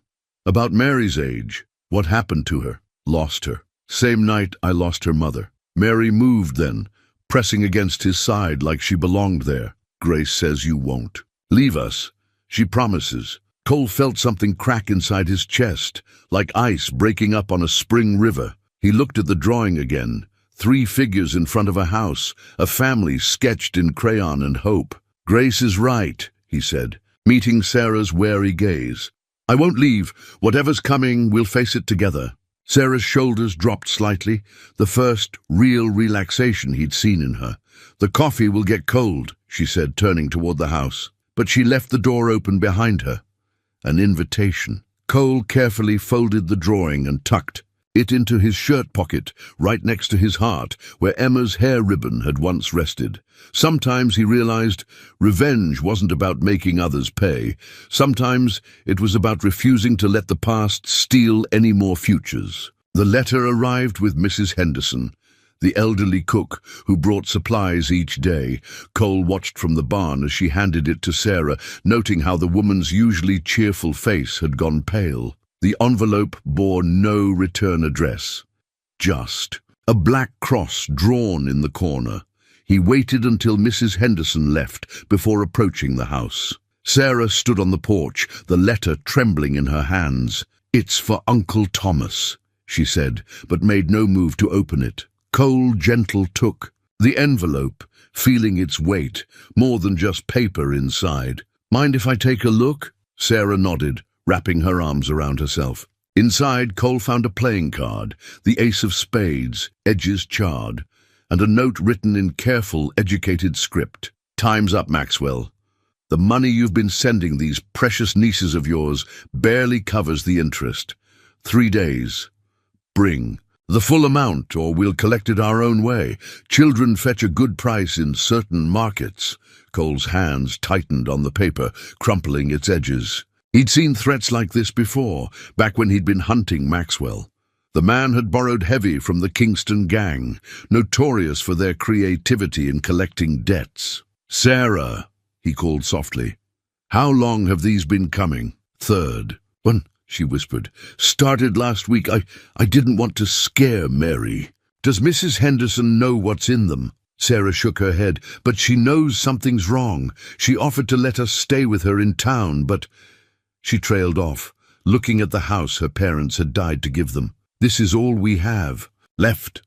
About Mary's age. What happened to her?" "Lost her. Same night I lost her mother." Mary moved then, pressing against his side like she belonged there. "Grace says you won't leave us. She promises." Cole felt something crack inside his chest, like ice breaking up on a spring river. He looked at the drawing again. 3 figures in front of a house, a family sketched in crayon and hope. Grace is right, he said, meeting Sarah's wary gaze. I won't leave. Whatever's coming, we'll face it together. Sarah's shoulders dropped slightly, the first real relaxation he'd seen in her. The coffee will get cold, she said, turning toward the house. But she left the door open behind her. An invitation. Cole carefully folded the drawing and tucked it into his shirt pocket, right next to his heart, where Emma's hair ribbon had once rested. Sometimes he realized revenge wasn't about making others pay. Sometimes it was about refusing to let the past steal any more futures. The letter arrived with Mrs. Henderson, the elderly cook who brought supplies each day. Cole watched from the barn as she handed it to Sarah, noting how the woman's usually cheerful face had gone pale. The envelope bore no return address, just a black cross drawn in the corner. He waited until Mrs. Henderson left before approaching the house. Sarah stood on the porch, the letter trembling in her hands. "It's for Uncle Thomas," she said, but made no move to open it. Cole gently took the envelope, feeling its weight, more than just paper inside. "Mind if I take a look?" Sarah nodded, wrapping her arms around herself. Inside, Cole found a playing card, the ace of spades, edges charred, and a note written in careful, educated script. "Time's up, Maxwell. The money you've been sending these precious nieces of yours barely covers the interest. 3 days. Bring the full amount, or we'll collect it our own way. Children fetch a good price in certain markets." Cole's hands tightened on the paper, crumpling its edges. He'd seen threats like this before, back when he'd been hunting Maxwell. The man had borrowed heavy from the Kingston gang, notorious for their creativity in collecting debts. "Sarah," he called softly, "how long have these been coming?" "Third one," she whispered. "Started last week. I didn't want to scare Mary." "Does Mrs. Henderson know what's in them?" Sarah shook her head. "But she knows something's wrong. She offered to let us stay with her in town, but—" She trailed off, looking at the house her parents had died to give them. "This is all we have left."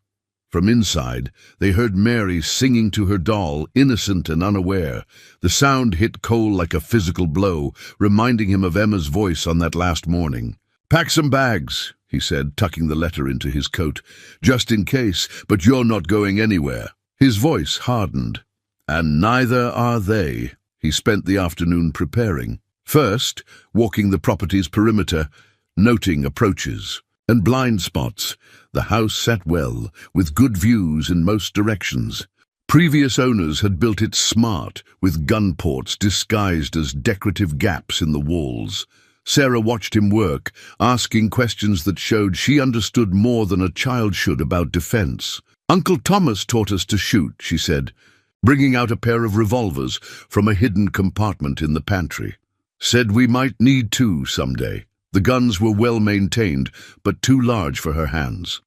From inside, they heard Mary singing to her doll, innocent and unaware. The sound hit Cole like a physical blow, reminding him of Emma's voice on that last morning. "Pack some bags," he said, tucking the letter into his coat. "Just in case, but you're not going anywhere." His voice hardened. "And neither are they." He spent the afternoon preparing. First, walking the property's perimeter, noting approaches and blind spots. The house sat well, with good views in most directions. Previous owners had built it smart, with gun ports disguised as decorative gaps in the walls. Sarah watched him work, asking questions that showed she understood more than a child should about defense. "Uncle Thomas taught us to shoot," she said, bringing out a pair of revolvers from a hidden compartment in the pantry. "Said we might need 2 someday." The guns were well maintained, but too large for her hands.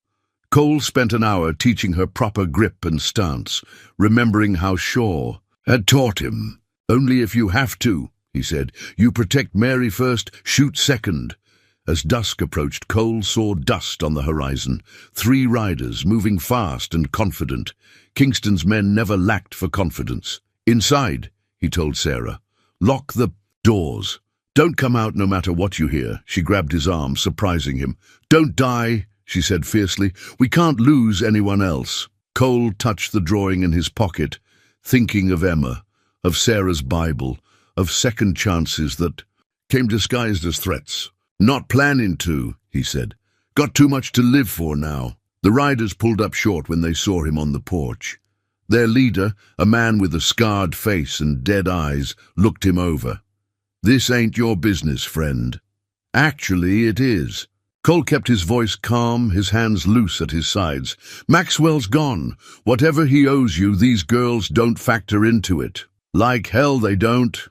Cole spent an hour teaching her proper grip and stance, remembering how Shaw had taught him. "Only if you have to," he said. "You protect Mary first, shoot second." As dusk approached, Cole saw dust on the horizon. 3 riders, moving fast and confident. Kingston's men never lacked for confidence. "Inside," he told Sarah. "Lock the doors. Don't come out no matter what you hear." She grabbed his arm, surprising him. "Don't die," she said fiercely. "We can't lose anyone else." Cole touched the drawing in his pocket, thinking of Emma, of Sarah's Bible, of second chances that came disguised as threats. "Not planning to," he said. "Got too much to live for now." The riders pulled up short when they saw him on the porch. Their leader, a man with a scarred face and dead eyes, looked him over. "This ain't your business, friend." "Actually, it is." Cole kept his voice calm, his hands loose at his sides. "Maxwell's gone. Whatever he owes you, these girls don't factor into it." "Like hell they don't."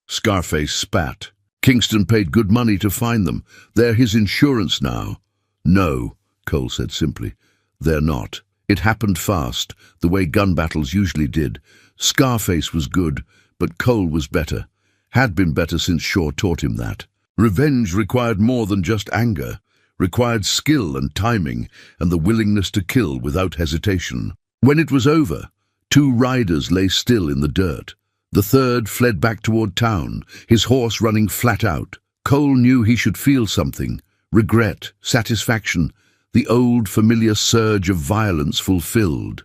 Scarface spat. "Kingston paid good money to find them. They're his insurance now." "No," Cole said simply. "They're not. It happened fast, the way gun battles usually did. Scarface was good, but Cole was better. Had been better since Shaw taught him that. Revenge required more than just anger, required skill and timing, and the willingness to kill without hesitation. When it was over, 2 riders lay still in the dirt. The third fled back toward town, his horse running flat out. Cole knew he should feel something: regret, satisfaction, the old familiar surge of violence fulfilled.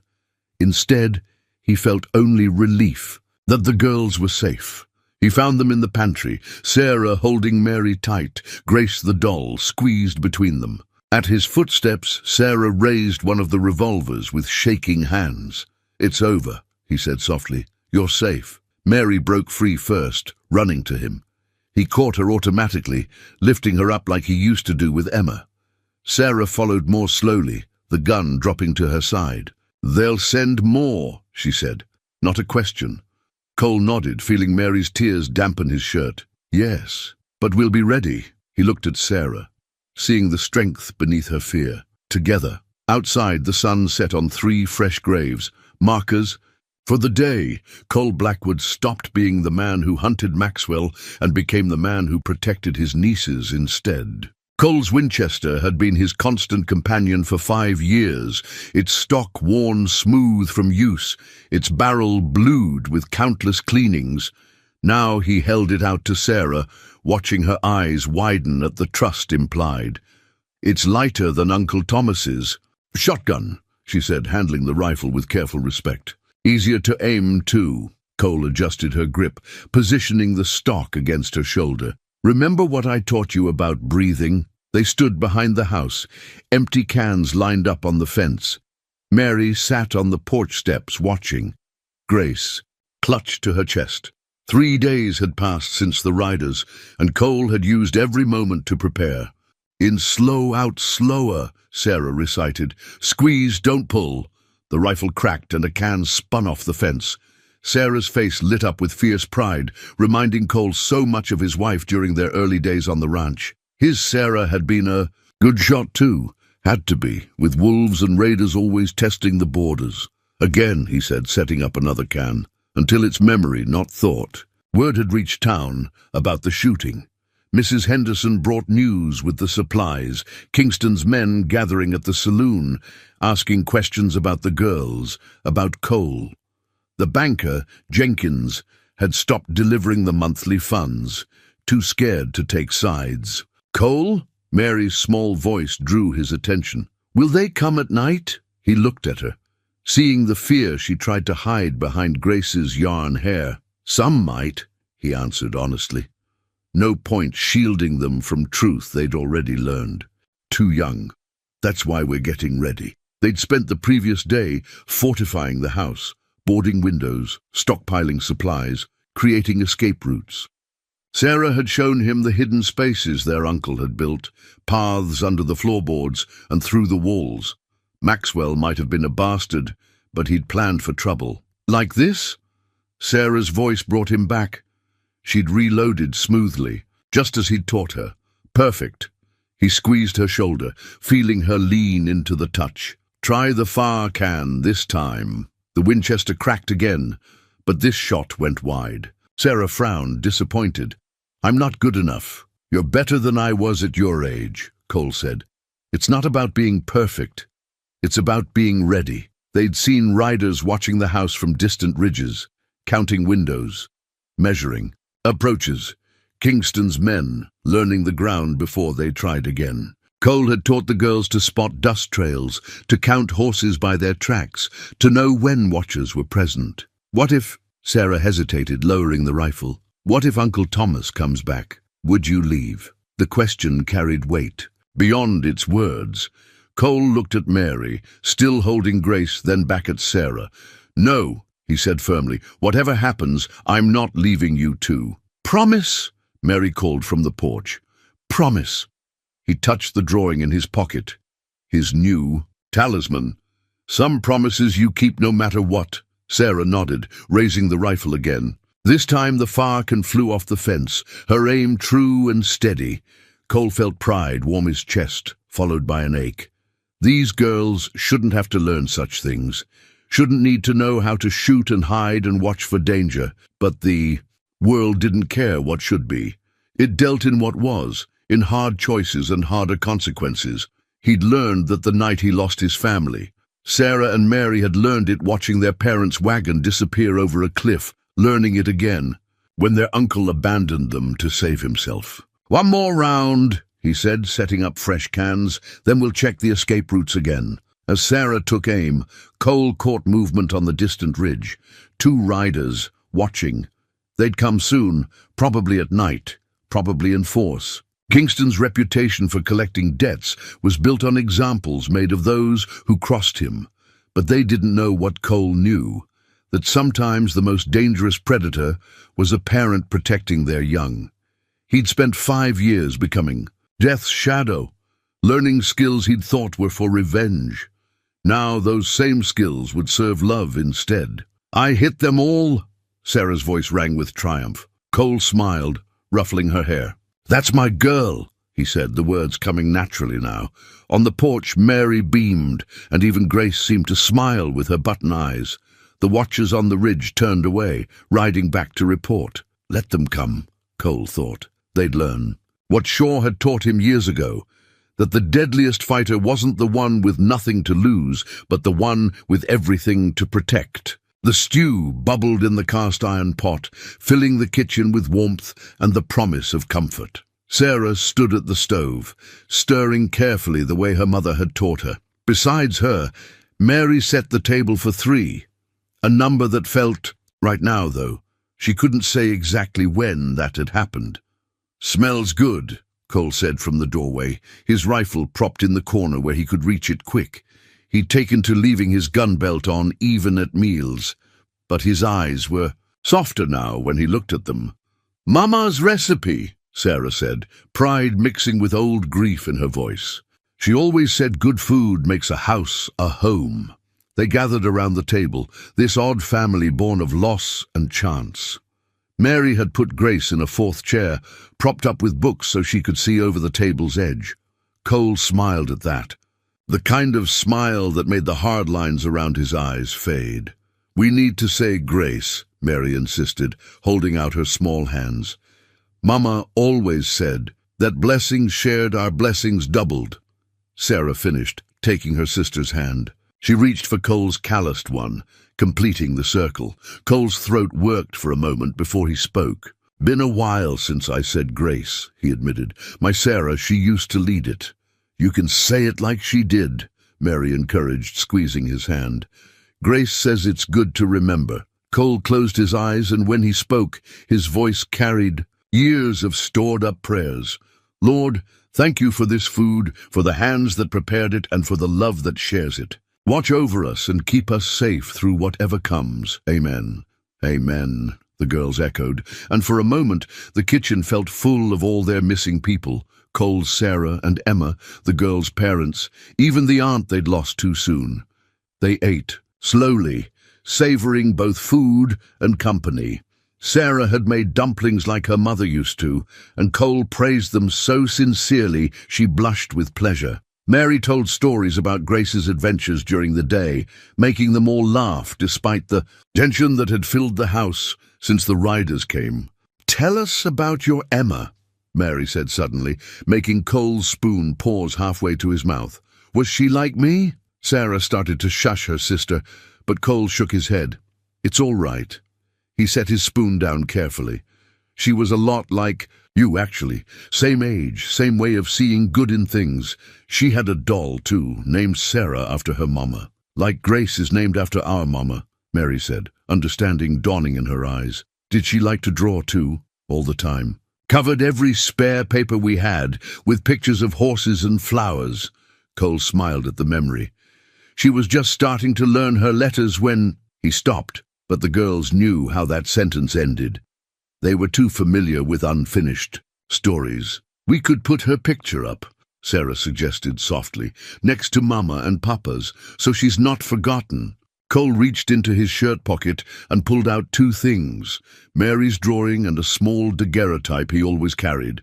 Instead, he felt only relief that the girls were safe. He found them in the pantry, Sarah holding Mary tight, Grace the doll squeezed between them. At his footsteps, Sarah raised one of the revolvers with shaking hands. "It's over," he said softly. "You're safe." Mary broke free first, running to him. He caught her automatically, lifting her up like he used to do with Emma. Sarah followed more slowly, the gun dropping to her side. "They'll send more," she said. Not a question. Cole nodded, feeling Mary's tears dampen his shirt. "Yes, but we'll be ready." He looked at Sarah, seeing the strength beneath her fear. Together, outside, the sun set on 3 fresh graves, markers for the day. Cole Blackwood stopped being the man who hunted Maxwell and became the man who protected his nieces instead. Cole's Winchester had been his constant companion for 5 years, its stock worn smooth from use, its barrel blued with countless cleanings. Now he held it out to Sarah, watching her eyes widen at the trust implied. "It's lighter than Uncle Thomas's." "Shotgun," she said, handling the rifle with careful respect. "Easier to aim, too." Cole adjusted her grip, positioning the stock against her shoulder. "Remember what I taught you about breathing?" They stood behind the house, empty cans lined up on the fence. Mary sat on the porch steps watching. Grace clutched to her chest. 3 days had passed since the riders, and Cole had used every moment to prepare. "In slow out slower," Sarah recited. "Squeeze, don't pull." The rifle cracked and a can spun off the fence. Sarah's face lit up with fierce pride, reminding Cole so much of his wife during their early days on the ranch. His Sarah had been a good shot too, had to be, with wolves and raiders always testing the borders. "Again," he said, setting up another can, "until it's memory, not thought." Word had reached town about the shooting. Mrs. Henderson brought news with the supplies, Kingston's men gathering at the saloon, asking questions about the girls, about Cole. The banker, Jenkins, had stopped delivering the monthly funds, too scared to take sides. "Cole?" Mary's small voice drew his attention. "Will they come at night?" He looked at her, seeing the fear she tried to hide behind Grace's yarn hair. "Some might," he answered honestly. No point shielding them from truth they'd already learned. Too young. That's why we're getting ready. They'd spent the previous day fortifying the house, boarding windows, stockpiling supplies, creating escape routes. Sarah had shown him the hidden spaces their uncle had built, paths under the floorboards and through the walls. Maxwell might have been a bastard, but he'd planned for trouble. "Like this?" Sarah's voice brought him back. She'd reloaded smoothly, just as he'd taught her. Perfect. He squeezed her shoulder, feeling her lean into the touch. "Try the far can this time." The Winchester cracked again, but this shot went wide. Sarah frowned, disappointed. "I'm not good enough." "You're better than I was at your age," Cole said. "It's not about being perfect. It's about being ready." They'd seen riders watching the house from distant ridges, counting windows, measuring. Approaches. Kingston's men, learning the ground before they tried again. Cole had taught the girls to spot dust trails, to count horses by their tracks, to know when watchers were present. "What if—" Sarah hesitated, lowering the rifle. "What if Uncle Thomas comes back? Would you leave?" The question carried weight. Beyond its words, Cole looked at Mary, still holding Grace, then back at Sarah. "No," he said firmly. "Whatever happens, I'm not leaving you too." "Promise," Mary called from the porch. "Promise." He touched the drawing in his pocket. His new talisman. "Some promises you keep no matter what." Sarah nodded, raising the rifle again. This time the Farcan flew off the fence, her aim true and steady. Cole felt pride warm his chest, followed by an ache. These girls shouldn't have to learn such things, shouldn't need to know how to shoot and hide and watch for danger. But the world didn't care what should be. It dealt in what was, in hard choices and harder consequences. He'd learned that the night he lost his family. Sarah and Mary had learned it watching their parents' wagon disappear over a cliff, learning it again, when their uncle abandoned them to save himself. "One more round," he said, setting up fresh cans, "then we'll check the escape routes again." As Sarah took aim, Cole caught movement on the distant ridge. 2 riders, watching. They'd come soon, probably at night, probably in force. Kingston's reputation for collecting debts was built on examples made of those who crossed him. But they didn't know what Cole knew, that sometimes the most dangerous predator was a parent protecting their young. He'd spent 5 years becoming Death's shadow, learning skills he'd thought were for revenge. Now those same skills would serve love instead. "I hit them all," Sarah's voice rang with triumph. Cole smiled, ruffling her hair. "That's my girl," he said, the words coming naturally now. On the porch, Mary beamed, and even Grace seemed to smile with her button eyes. The watchers on the ridge turned away, riding back to report. Let them come, Cole thought. They'd learn. What Shaw had taught him years ago, that the deadliest fighter wasn't the one with nothing to lose, but the one with everything to protect. The stew bubbled in the cast-iron pot, filling the kitchen with warmth and the promise of comfort. Sarah stood at the stove, stirring carefully the way her mother had taught her. Besides her, Mary set the table for 3, a number that felt, right now though, she couldn't say exactly when that had happened. "Smells good," Cole said from the doorway, his rifle propped in the corner where he could reach it quick. He'd taken to leaving his gun belt on even at meals, but his eyes were softer now when he looked at them. "Mama's recipe," Sarah said, pride mixing with old grief in her voice. She always said good food makes a house a home. They gathered around the table, this odd family born of loss and chance. Mary had put Grace in a 4th chair, propped up with books so she could see over the table's edge. Cole smiled at that, the kind of smile that made the hard lines around his eyes fade. "We need to say grace," Mary insisted, holding out her small hands. "Mama always said that blessings shared are blessings doubled." Sarah finished, taking her sister's hand. She reached for Cole's calloused one, completing the circle. Cole's throat worked for a moment before he spoke. "Been a while since I said grace," he admitted. "My Sarah, she used to lead it." "You can say it like she did," Mary encouraged, squeezing his hand. "Grace says it's good to remember." Cole closed his eyes, and when he spoke, his voice carried years of stored-up prayers. "Lord, thank you for this food, for the hands that prepared it, and for the love that shares it. Watch over us and keep us safe through whatever comes. Amen." "Amen," the girls echoed, and for a moment the kitchen felt full of all their missing people. Cole's Sarah and Emma, the girls' parents, even the aunt they'd lost too soon. They ate, slowly, savoring both food and company. Sarah had made dumplings like her mother used to, and Cole praised them so sincerely she blushed with pleasure. Mary told stories about Grace's adventures during the day, making them all laugh despite the tension that had filled the house since the riders came. "Tell us about your Emma," Mary said suddenly, making Cole's spoon pause halfway to his mouth. "Was she like me?" Sarah started to shush her sister, but Cole shook his head. "It's all right." He set his spoon down carefully. "She was a lot like you, actually. Same age, same way of seeing good in things. She had a doll, too, named Sarah after her mama. Like Grace is named after our mama," Mary said, understanding dawning in her eyes. "Did she like to draw, too?" "All the time. Covered every spare paper we had with pictures of horses and flowers." Cole smiled at the memory. "She was just starting to learn her letters when—" He stopped, but the girls knew how that sentence ended. They were too familiar with unfinished stories. "We could put her picture up," Sarah suggested softly, "next to Mama and Papa's, so she's not forgotten." Cole reached into his shirt pocket and pulled out 2 things, Mary's drawing and a small daguerreotype he always carried.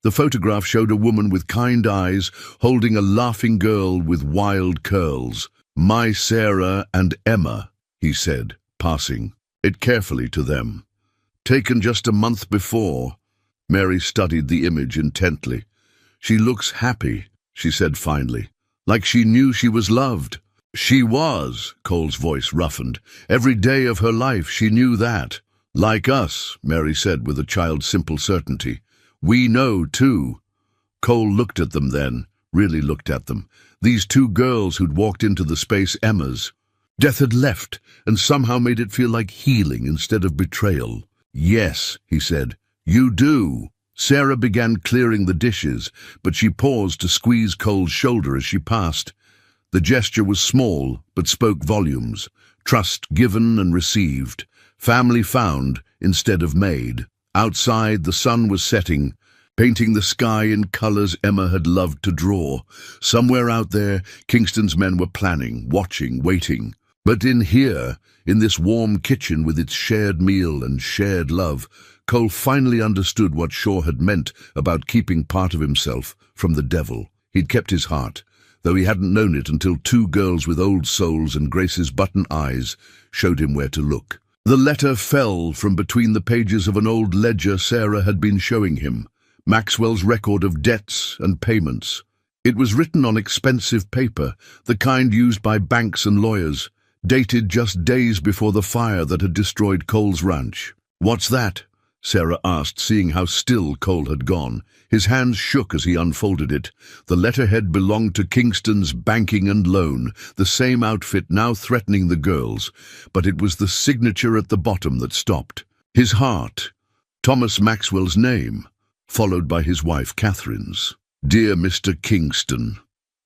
The photograph showed a woman with kind eyes holding a laughing girl with wild curls. "My Sarah and Emma," he said, passing it carefully to them. "Taken just a month before." Mary studied the image intently. "She looks happy," she said finally, "like she knew she was loved." "She was," Cole's voice roughened. "Every day of her life she knew that. Like us, Mary said with a child's simple certainty. We know, too. Cole looked at them then, really looked at them. These two girls who'd walked into the space Emma's. Death had left, and somehow made it feel like healing instead of betrayal. Yes, he said, you do. Sarah began clearing the dishes, but she paused to squeeze Cole's shoulder as she passed. The gesture was small, but spoke volumes. Trust given and received. Family found instead of made. Outside, the sun was setting, painting the sky in colors Emma had loved to draw. Somewhere out there, Kingston's men were planning, watching, waiting. But in here, in this warm kitchen with its shared meal and shared love, Cole finally understood what Shaw had meant about keeping part of himself from the devil. He'd kept his heart, though he hadn't known it until two girls with old souls and Grace's button eyes showed him where to look. The letter fell from between the pages of an old ledger Sarah had been showing him, Maxwell's record of debts and payments. It was written on expensive paper, the kind used by banks and lawyers, dated just days before the fire that had destroyed Cole's ranch. "What's that?" Sarah asked, seeing how still Cole had gone. His hands shook as he unfolded it. The letterhead belonged to Kingston's Banking and Loan, the same outfit now threatening the girls, but it was the signature at the bottom that stopped. His heart, Thomas Maxwell's name, followed by his wife Catherine's. "Dear Mr. Kingston,"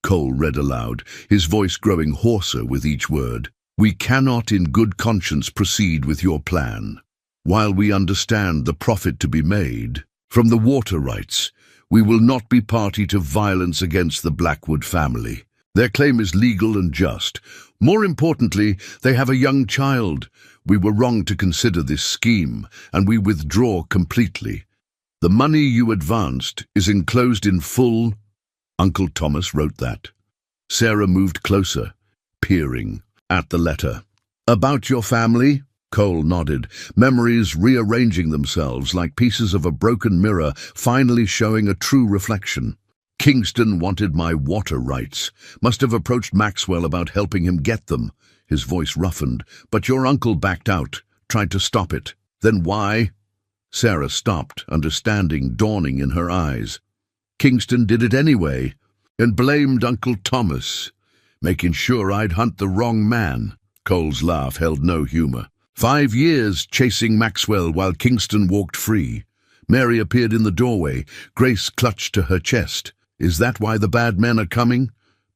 Cole read aloud, his voice growing hoarser with each word. "We cannot in good conscience proceed with your plan. While we understand the profit to be made from the water rights, we will not be party to violence against the Blackwood family. Their claim is legal and just. More importantly, they have a young child. We were wrong to consider this scheme, and we withdraw completely. The money you advanced is enclosed in full." Uncle Thomas wrote that. Sarah moved closer, peering at the letter. "About your family?" Cole nodded, memories rearranging themselves like pieces of a broken mirror, finally showing a true reflection. "Kingston wanted my water rights. Must have approached Maxwell about helping him get them." His voice roughened. "But your uncle backed out, tried to stop it. Then why?" Sarah stopped, understanding dawning in her eyes. "Kingston did it anyway, and blamed Uncle Thomas, making sure I'd hunt the wrong man." Cole's laugh held no humor. 5 years chasing Maxwell while Kingston walked free. Mary appeared in the doorway. Grace clutched to her chest. "Is that why the bad men are coming?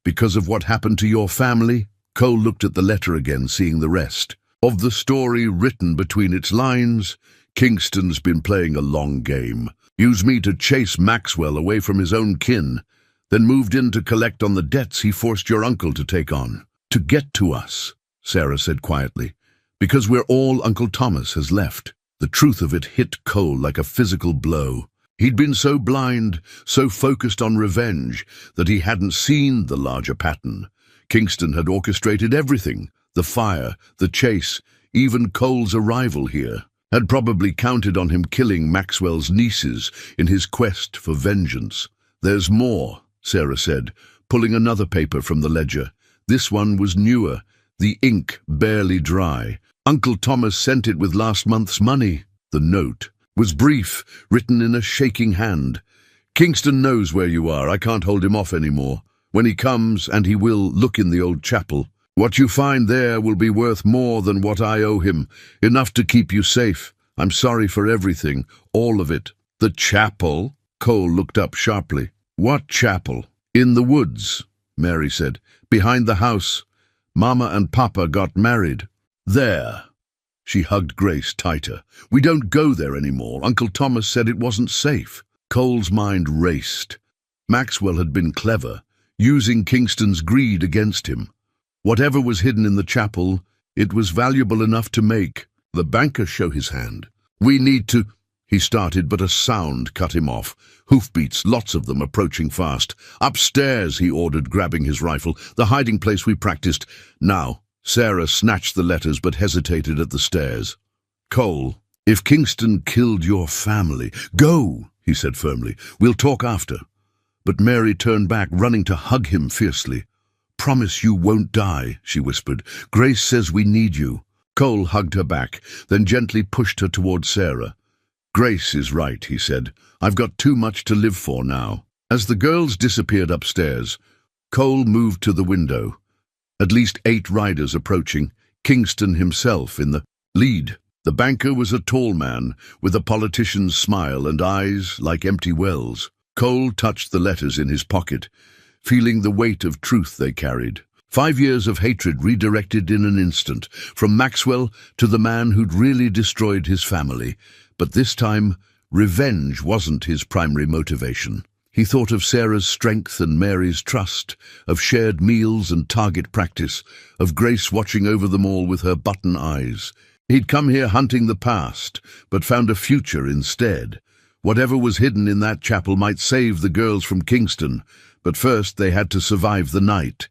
Because of what happened to your family?" Cole looked at the letter again, seeing the rest. Of the story written between its lines, "Kingston's been playing a long game. Used me to chase Maxwell away from his own kin, then moved in to collect on the debts he forced your uncle to take on. To get to us," Sarah said quietly. "Because we're all Uncle Thomas has left." The truth of it hit Cole like a physical blow. He'd been so blind, so focused on revenge, that he hadn't seen the larger pattern. Kingston had orchestrated everything, the fire, the chase, even Cole's arrival here. Had probably counted on him killing Maxwell's nieces in his quest for vengeance. "There's more," Sarah said, pulling another paper from the ledger. This one was newer, the ink barely dry. "Uncle Thomas sent it with last month's money." The note was brief, written in a shaking hand. "Kingston knows where you are. I can't hold him off anymore. When he comes, and he will, look in the old chapel. What you find there will be worth more than what I owe him, enough to keep you safe. I'm sorry for everything, all of it." "The chapel?" Cole looked up sharply. "What chapel?" "In the woods," Mary said. "Behind the house. Mama and Papa got married there." She hugged Grace tighter. "We don't go there anymore. Uncle Thomas said it wasn't safe." Cole's mind raced. Maxwell had been clever, using Kingston's greed against him. Whatever was hidden in the chapel, it was valuable enough to make. The banker showed his hand. "We need to—" he started, but a sound cut him off. Hoofbeats, lots of them, approaching fast. "Upstairs," he ordered, grabbing his rifle. "The hiding place we practiced. Now." Sarah snatched the letters but hesitated at the stairs. "Cole, if Kingston killed your family—" "Go," he said firmly. "We'll talk after." But Mary turned back, running to hug him fiercely. "Promise you won't die," she whispered. "Grace says we need you." Cole hugged her back, then gently pushed her towards Sarah. "Grace is right," he said. "I've got too much to live for now." As the girls disappeared upstairs, Cole moved to the window. At least 8 riders approaching, Kingston himself in the lead. The banker was a tall man, with a politician's smile and eyes like empty wells. Cole touched the letters in his pocket, feeling the weight of truth they carried. 5 years of hatred redirected in an instant, from Maxwell to the man who'd really destroyed his family. But this time, revenge wasn't his primary motivation. He thought of Sarah's strength and Mary's trust, of shared meals and target practice, of Grace watching over them all with her button eyes. He'd come here hunting the past, but found a future instead. Whatever was hidden in that chapel might save the girls from Kingston, but first they had to survive the night.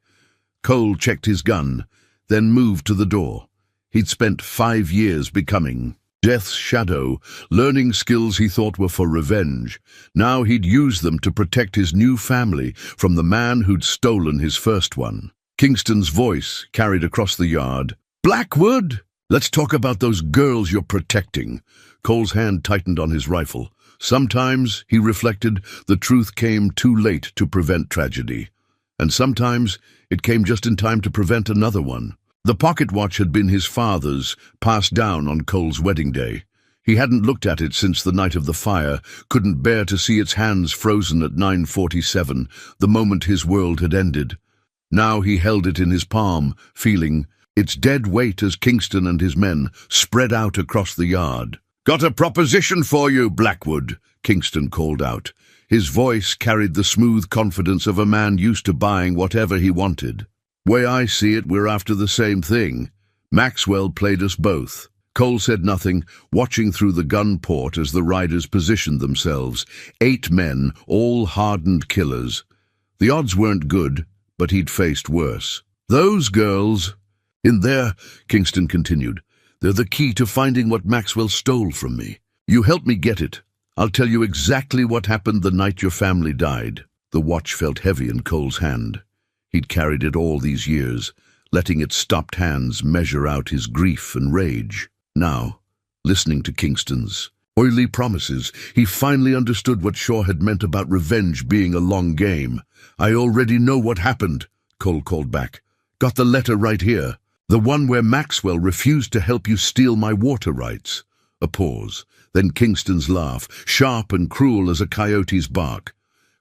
Cole checked his gun, then moved to the door. He'd spent 5 years becoming Death's shadow, learning skills he thought were for revenge. Now he'd use them to protect his new family from the man who'd stolen his first one. Kingston's voice carried across the yard. "Blackwood! Let's talk about those girls you're protecting." Cole's hand tightened on his rifle. Sometimes, he reflected, the truth came too late to prevent tragedy. And sometimes, it came just in time to prevent another one. The pocket watch had been his father's, passed down on Cole's wedding day. He hadn't looked at it since the night of the fire, couldn't bear to see its hands frozen at 9:47, the moment his world had ended. Now he held it in his palm, feeling its dead weight as Kingston and his men spread out across the yard. "Got a proposition for you, Blackwood," Kingston called out. His voice carried the smooth confidence of a man used to buying whatever he wanted. "Way I see it, we're after the same thing. Maxwell played us both." Cole said nothing, watching through the gun port as the riders positioned themselves. 8 men, all hardened killers. The odds weren't good, but he'd faced worse. "Those girls, in there," Kingston continued, "they're the key to finding what Maxwell stole from me. You help me get it. I'll tell you exactly what happened the night your family died." The watch felt heavy in Cole's hand. He'd carried it all these years, letting its stopped hands measure out his grief and rage. Now, listening to Kingston's oily promises, he finally understood what Shaw had meant about revenge being a long game. "I already know what happened," Cole called back. "Got the letter right here. The one where Maxwell refused to help you steal my water rights." A pause, then Kingston's laugh, sharp and cruel as a coyote's bark.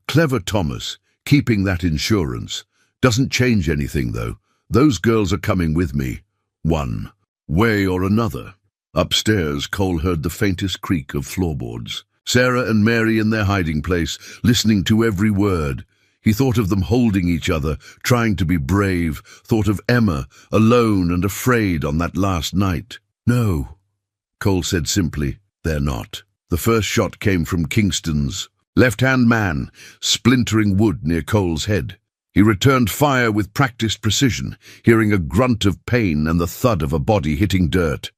"Clever Thomas, keeping that insurance. Doesn't change anything, though. Those girls are coming with me. One way or another." Upstairs, Cole heard the faintest creak of floorboards. Sarah and Mary in their hiding place, listening to every word. He thought of them holding each other, trying to be brave, thought of Emma, alone and afraid on that last night. "No," Cole said simply, "they're not." The first shot came from Kingston's left-hand man, splintering wood near Cole's head. He returned fire with practiced precision, hearing a grunt of pain and the thud of a body hitting dirt.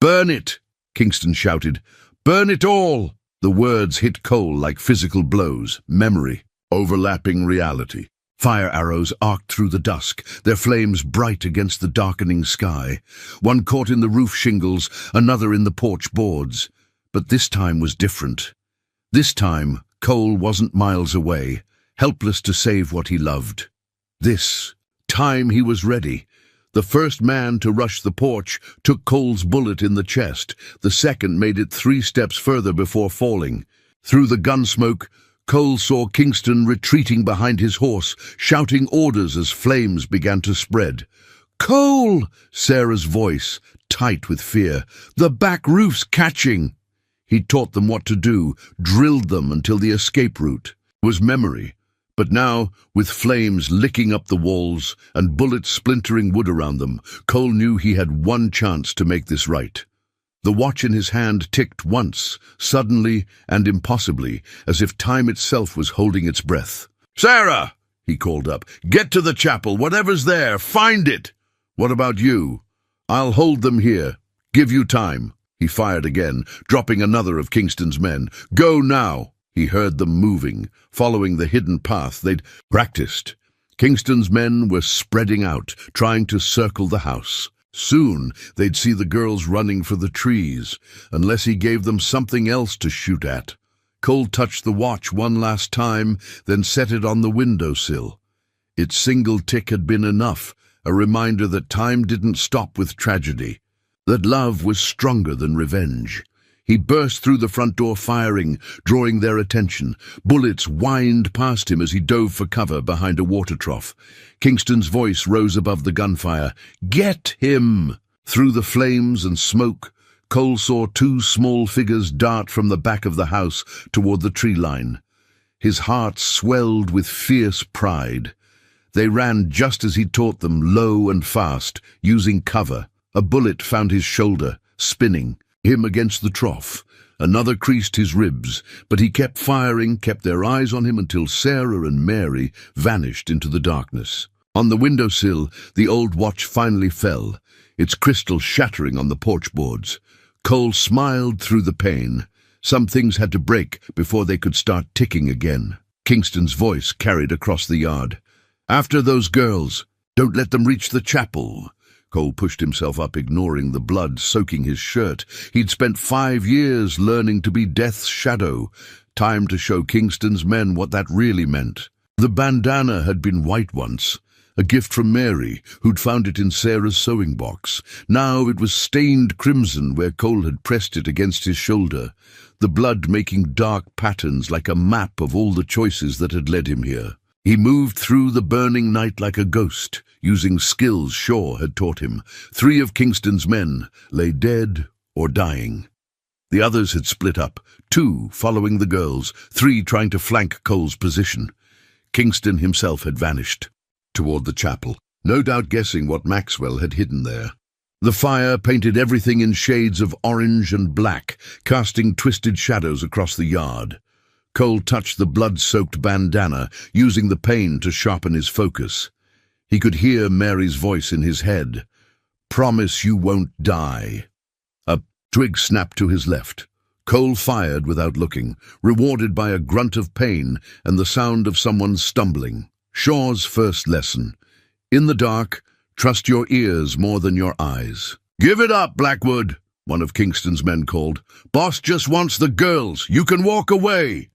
"Burn it!" Kingston shouted. "Burn it all!" The words hit Cole like physical blows, memory, overlapping reality. Fire arrows arced through the dusk, their flames bright against the darkening sky. One caught in the roof shingles, another in the porch boards. But this time was different. This time, Cole wasn't miles away, helpless to save what he loved. This time he was ready. The first man to rush the porch took Cole's bullet in the chest. The second made it 3 steps further before falling. Through the gun smoke, Cole saw Kingston retreating behind his horse, shouting orders as flames began to spread. "Cole!" Sarah's voice, tight with fear. "The back roof's catching!" He taught them what to do, drilled them until the escape route was memory. But now, with flames licking up the walls and bullets splintering wood around them, Cole knew he had one chance to make this right. The watch in his hand ticked once, suddenly and impossibly, as if time itself was holding its breath. "Sarah!" he called up. "Get to the chapel, whatever's there, find it! What about you? I'll hold them here. Give you time." He fired again, dropping another of Kingston's men. "Go now!" He heard them moving, following the hidden path they'd practiced. Kingston's men were spreading out, trying to circle the house. Soon they'd see the girls running for the trees, unless he gave them something else to shoot at. Cole touched the watch one last time, then set it on the windowsill. Its single tick had been enough, a reminder that time didn't stop with tragedy, that love was stronger than revenge. He burst through the front door firing, drawing their attention. Bullets whined past him as he dove for cover behind a water trough. Kingston's voice rose above the gunfire. "Get him!" Through the flames and smoke, Cole saw two small figures dart from the back of the house toward the tree line. His heart swelled with fierce pride. They ran just as he taught them, low and fast, using cover. A bullet found his shoulder, spinning, him against the trough. Another creased his ribs, but he kept firing, kept their eyes on him until Sarah and Mary vanished into the darkness. On the windowsill, the old watch finally fell, its crystal shattering on the porch boards. Cole smiled through the pain. Some things had to break before they could start ticking again. Kingston's voice carried across the yard. "After those girls, don't let them reach the chapel." Cole pushed himself up, ignoring the blood soaking his shirt. He'd spent 5 years learning to be Death's shadow. Time to show Kingston's men what that really meant. The bandana had been white once, a gift from Mary, who'd found it in Sarah's sewing box. Now it was stained crimson where Cole had pressed it against his shoulder, the blood making dark patterns like a map of all the choices that had led him here. He moved through the burning night like a ghost, using skills Shaw had taught him. 3 of Kingston's men lay dead or dying. The others had split up, 2 following the girls, 3 trying to flank Cole's position. Kingston himself had vanished toward the chapel, no doubt guessing what Maxwell had hidden there. The fire painted everything in shades of orange and black, casting twisted shadows across the yard. Cole touched the blood-soaked bandana, using the pain to sharpen his focus. He could hear Mary's voice in his head. "Promise you won't die." A twig snapped to his left. Cole fired without looking, rewarded by a grunt of pain and the sound of someone stumbling. Shaw's first lesson. In the dark, trust your ears more than your eyes. "Give it up, Blackwood," one of Kingston's men called. "Boss just wants the girls. You can walk away."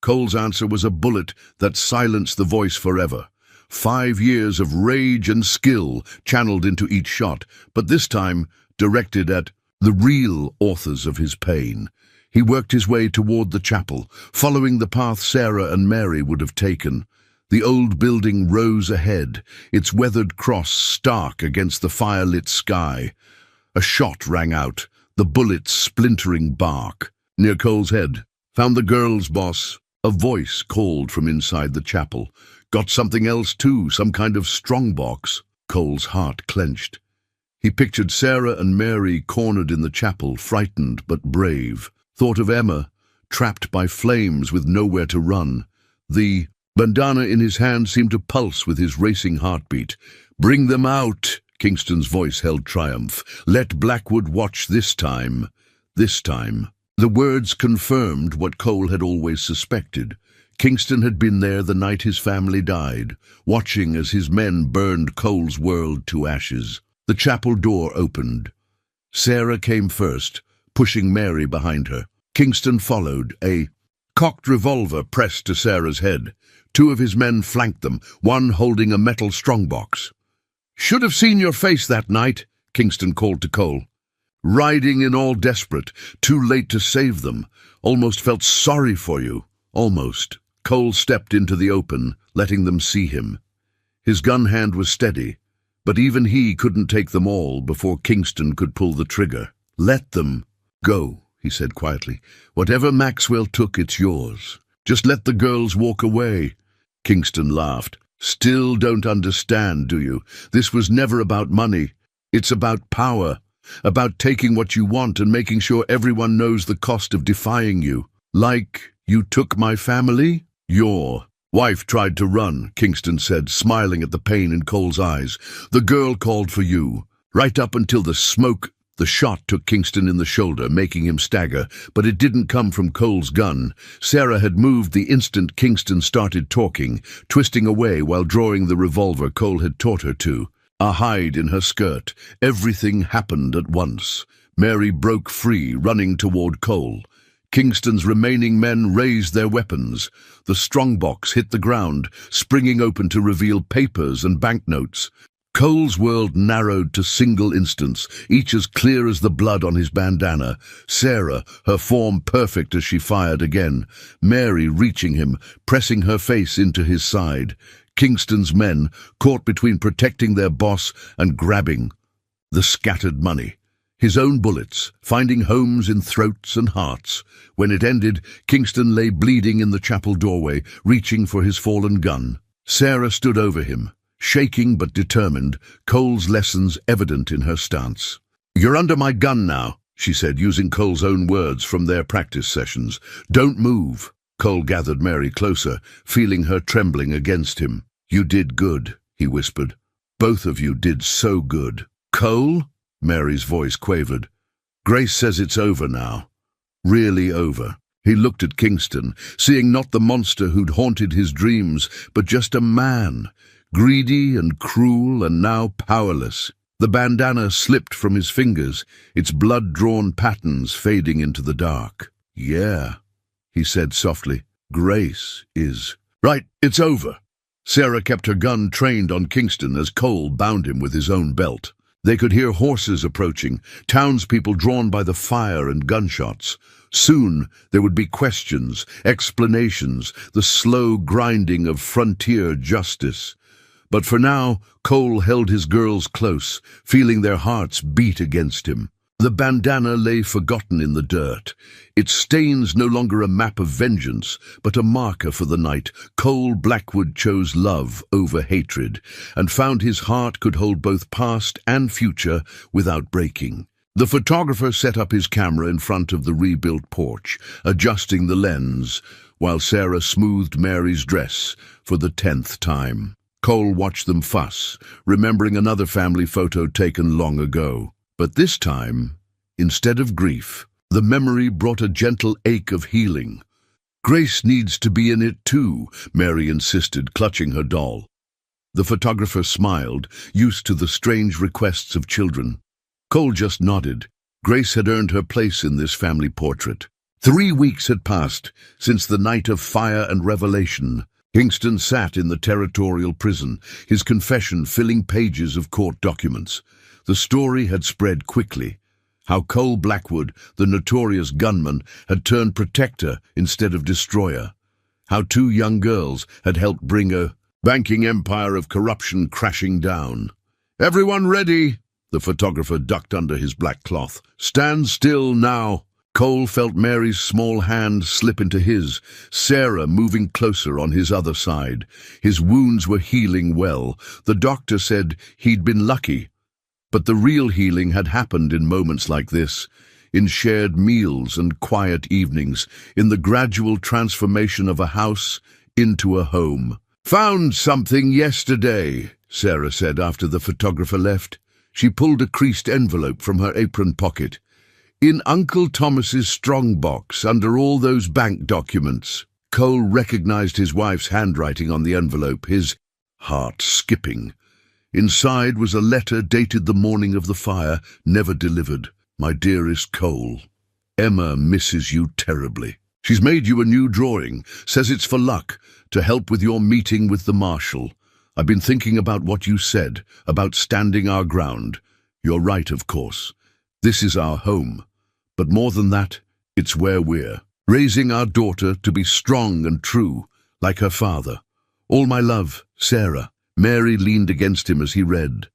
Cole's answer was a bullet that silenced the voice forever. 5 years of rage and skill channeled into each shot, but this time directed at the real authors of his pain. He worked his way toward the chapel, following the path Sarah and Mary would have taken. The old building rose ahead, its weathered cross stark against the fire-lit sky. A shot rang out, the bullet splintering bark. Near Cole's head, "Found the girls, boss." A voice called from inside the chapel. "Got something else too, some kind of strongbox." Cole's heart clenched. He pictured Sarah and Mary cornered in the chapel, frightened but brave. Thought of Emma, trapped by flames with nowhere to run. The bandana in his hand seemed to pulse with his racing heartbeat. "Bring them out," Kingston's voice held triumph. "Let Blackwood watch this time." This time. The words confirmed what Cole had always suspected. Kingston had been there the night his family died, watching as his men burned Cole's world to ashes. The chapel door opened. Sarah came first, pushing Mary behind her. Kingston followed, a cocked revolver pressed to Sarah's head. 2 of his men flanked them, one holding a metal strongbox. "Should have seen your face that night," Kingston called to Cole. "Riding in all desperate, too late to save them. Almost felt sorry for you. Almost." Cole stepped into the open, letting them see him. His gun hand was steady, but even he couldn't take them all before Kingston could pull the trigger. "Let them go," he said quietly. "Whatever Maxwell took, it's yours. Just let the girls walk away." Kingston laughed. "Still don't understand, do you? This was never about money. It's about power. About taking what you want and making sure everyone knows the cost of defying you. Like you took my family? Your wife tried to run," Kingston said, smiling at the pain in Cole's eyes. "The girl called for you. Right up until the smoke." The shot took Kingston in the shoulder, making him stagger, but it didn't come from Cole's gun. Sarah had moved the instant Kingston started talking, twisting away while drawing the revolver Cole had taught her to. a hide in her skirt. Everything happened at once. Mary broke free, running toward Cole. Kingston's remaining men raised their weapons. The strongbox hit the ground, springing open to reveal papers and banknotes. Cole's world narrowed to single instants, each as clear as the blood on his bandana. Sarah, her form perfect as she fired again. Mary reaching him, pressing her face into his side. Kingston's men, caught between protecting their boss and grabbing the scattered money. His own bullets, finding homes in throats and hearts. When it ended, Kingston lay bleeding in the chapel doorway, reaching for his fallen gun. Sarah stood over him, shaking but determined, Cole's lessons evident in her stance. "You're under my gun now," she said, using Cole's own words from their practice sessions. "Don't move." Cole gathered Mary closer, feeling her trembling against him. "You did good," he whispered. "Both of you did so good." "Cole?" Mary's voice quavered. "Grace says it's over now. Really over." He looked at Kingston, seeing not the monster who'd haunted his dreams, but just a man, greedy and cruel and now powerless. The bandana slipped from his fingers, its blood-drawn patterns fading into the dark. "Yeah," he said softly. "Grace is." "Right, it's over." Sarah kept her gun trained on Kingston as Cole bound him with his own belt. They could hear horses approaching, townspeople drawn by the fire and gunshots. Soon there would be questions, explanations, the slow grinding of frontier justice. But for now, Cole held his girls close, feeling their hearts beat against him. The bandana lay forgotten in the dirt, its stains no longer a map of vengeance, but a marker for the night. Cole Blackwood chose love over hatred, and found his heart could hold both past and future without breaking. The photographer set up his camera in front of the rebuilt porch, adjusting the lens, while Sarah smoothed Mary's dress for the 10th time. Cole watched them fuss, remembering another family photo taken long ago. But this time, instead of grief, the memory brought a gentle ache of healing. "Grace needs to be in it too," Mary insisted, clutching her doll. The photographer smiled, used to the strange requests of children. Cole just nodded. Grace had earned her place in this family portrait. 3 weeks had passed since the night of fire and revelation. Kingston sat in the territorial prison, his confession filling pages of court documents. The story had spread quickly. How Cole Blackwood, the notorious gunman, had turned protector instead of destroyer. How 2 young girls had helped bring a banking empire of corruption crashing down. "Everyone ready?" The photographer ducked under his black cloth. "Stand still now." Cole felt Mary's small hand slip into his, Sarah moving closer on his other side. His wounds were healing well. The doctor said he'd been lucky. But the real healing had happened in moments like this, in shared meals and quiet evenings, in the gradual transformation of a house into a home. "Found something yesterday," Sarah said after the photographer left. She pulled a creased envelope from her apron pocket. "In Uncle Thomas's strongbox, under all those bank documents." Cole recognized his wife's handwriting on the envelope, his heart skipping. Inside was a letter dated the morning of the fire, never delivered. "My dearest Cole, Emma misses you terribly. She's made you a new drawing, says it's for luck, to help with your meeting with the marshal. I've been thinking about what you said, about standing our ground. You're right, of course. This is our home. But more than that, it's where we're raising our daughter to be strong and true, like her father. All my love, Sarah." Mary leaned against him as he read,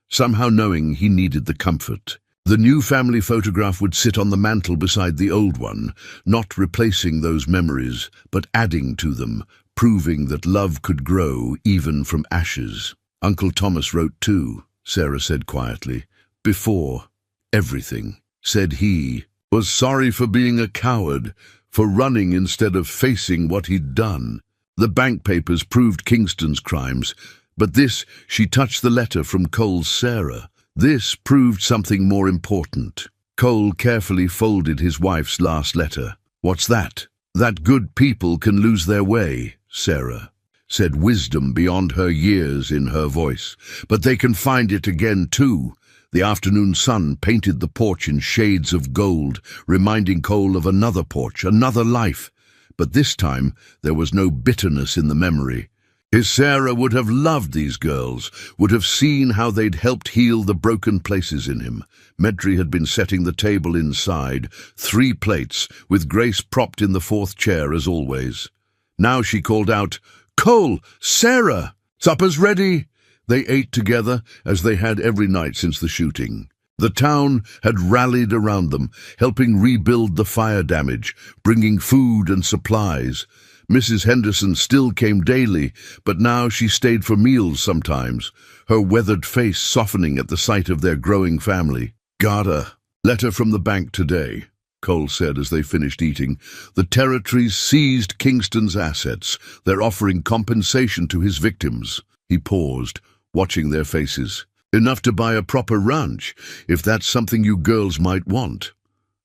somehow knowing he needed the comfort. The new family photograph would sit on the mantel beside the old one, not replacing those memories, but adding to them, proving that love could grow even from ashes. "Uncle Thomas wrote too," Sarah said quietly. "Before everything, said he was sorry for being a coward, for running instead of facing what he'd done. The bank papers proved Kingston's crimes, but this," she touched the letter from Cole's Sarah, "this proved something more important." Cole carefully folded his wife's last letter. "What's that?" "That good people can lose their way, Sarah." said wisdom beyond her years in her voice. But they can find it again too. The afternoon sun painted the porch in shades of gold, reminding Cole of another porch, another life. But this time there was no bitterness in the memory. His Sarah would have loved these girls, would have seen how they'd helped heal the broken places in him. Medri had been setting the table inside, 3 plates, with Grace propped in the 4th chair as always. Now she called out, "Cole! Sarah! Supper's ready!" They ate together, as they had every night since the shooting. The town had rallied around them, helping rebuild the fire damage, bringing food and supplies. Mrs. Henderson still came daily, but now she stayed for meals sometimes, her weathered face softening at the sight of their growing family. "Garda, letter from the bank today," Cole said as they finished eating. "The territories seized Kingston's assets. They're offering compensation to his victims." He paused, watching their faces. "Enough to buy a proper ranch, if that's something you girls might want."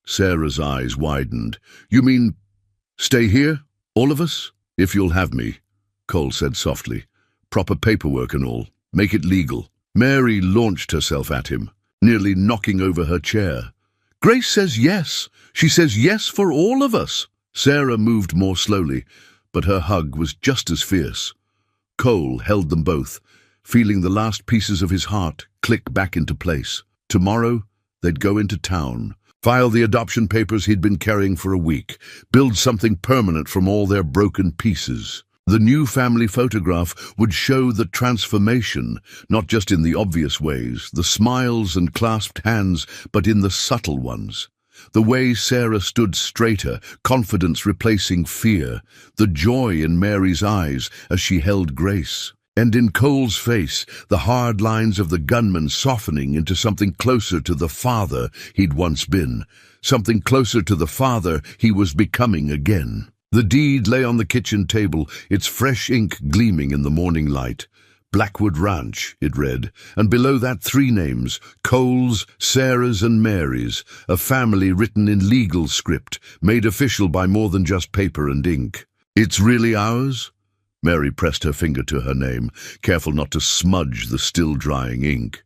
Sarah's eyes widened. "You mean stay here? All of us?" "If you'll have me," Cole said softly. "Proper paperwork and all. Make it legal." Mary launched herself at him, nearly knocking over her chair. "Grace says yes. She says yes for all of us." Sarah moved more slowly, but her hug was just as fierce. Cole held them both, feeling the last pieces of his heart click back into place. Tomorrow, they'd go into town, file the adoption papers he'd been carrying for a week, build something permanent from all their broken pieces. The new family photograph would show the transformation, not just in the obvious ways, the smiles and clasped hands, but in the subtle ones. The way Sarah stood straighter, confidence replacing fear, the joy in Mary's eyes as she held Grace. And in Cole's face, the hard lines of the gunman softening into something closer to the father he'd once been, something closer to the father he was becoming again. The deed lay on the kitchen table, its fresh ink gleaming in the morning light. Blackwood Ranch, it read, and below that 3 names, Cole's, Sarah's and Mary's, a family written in legal script, made official by more than just paper and ink. "It's really ours?" Mary pressed her finger to her name, careful not to smudge the still-drying ink.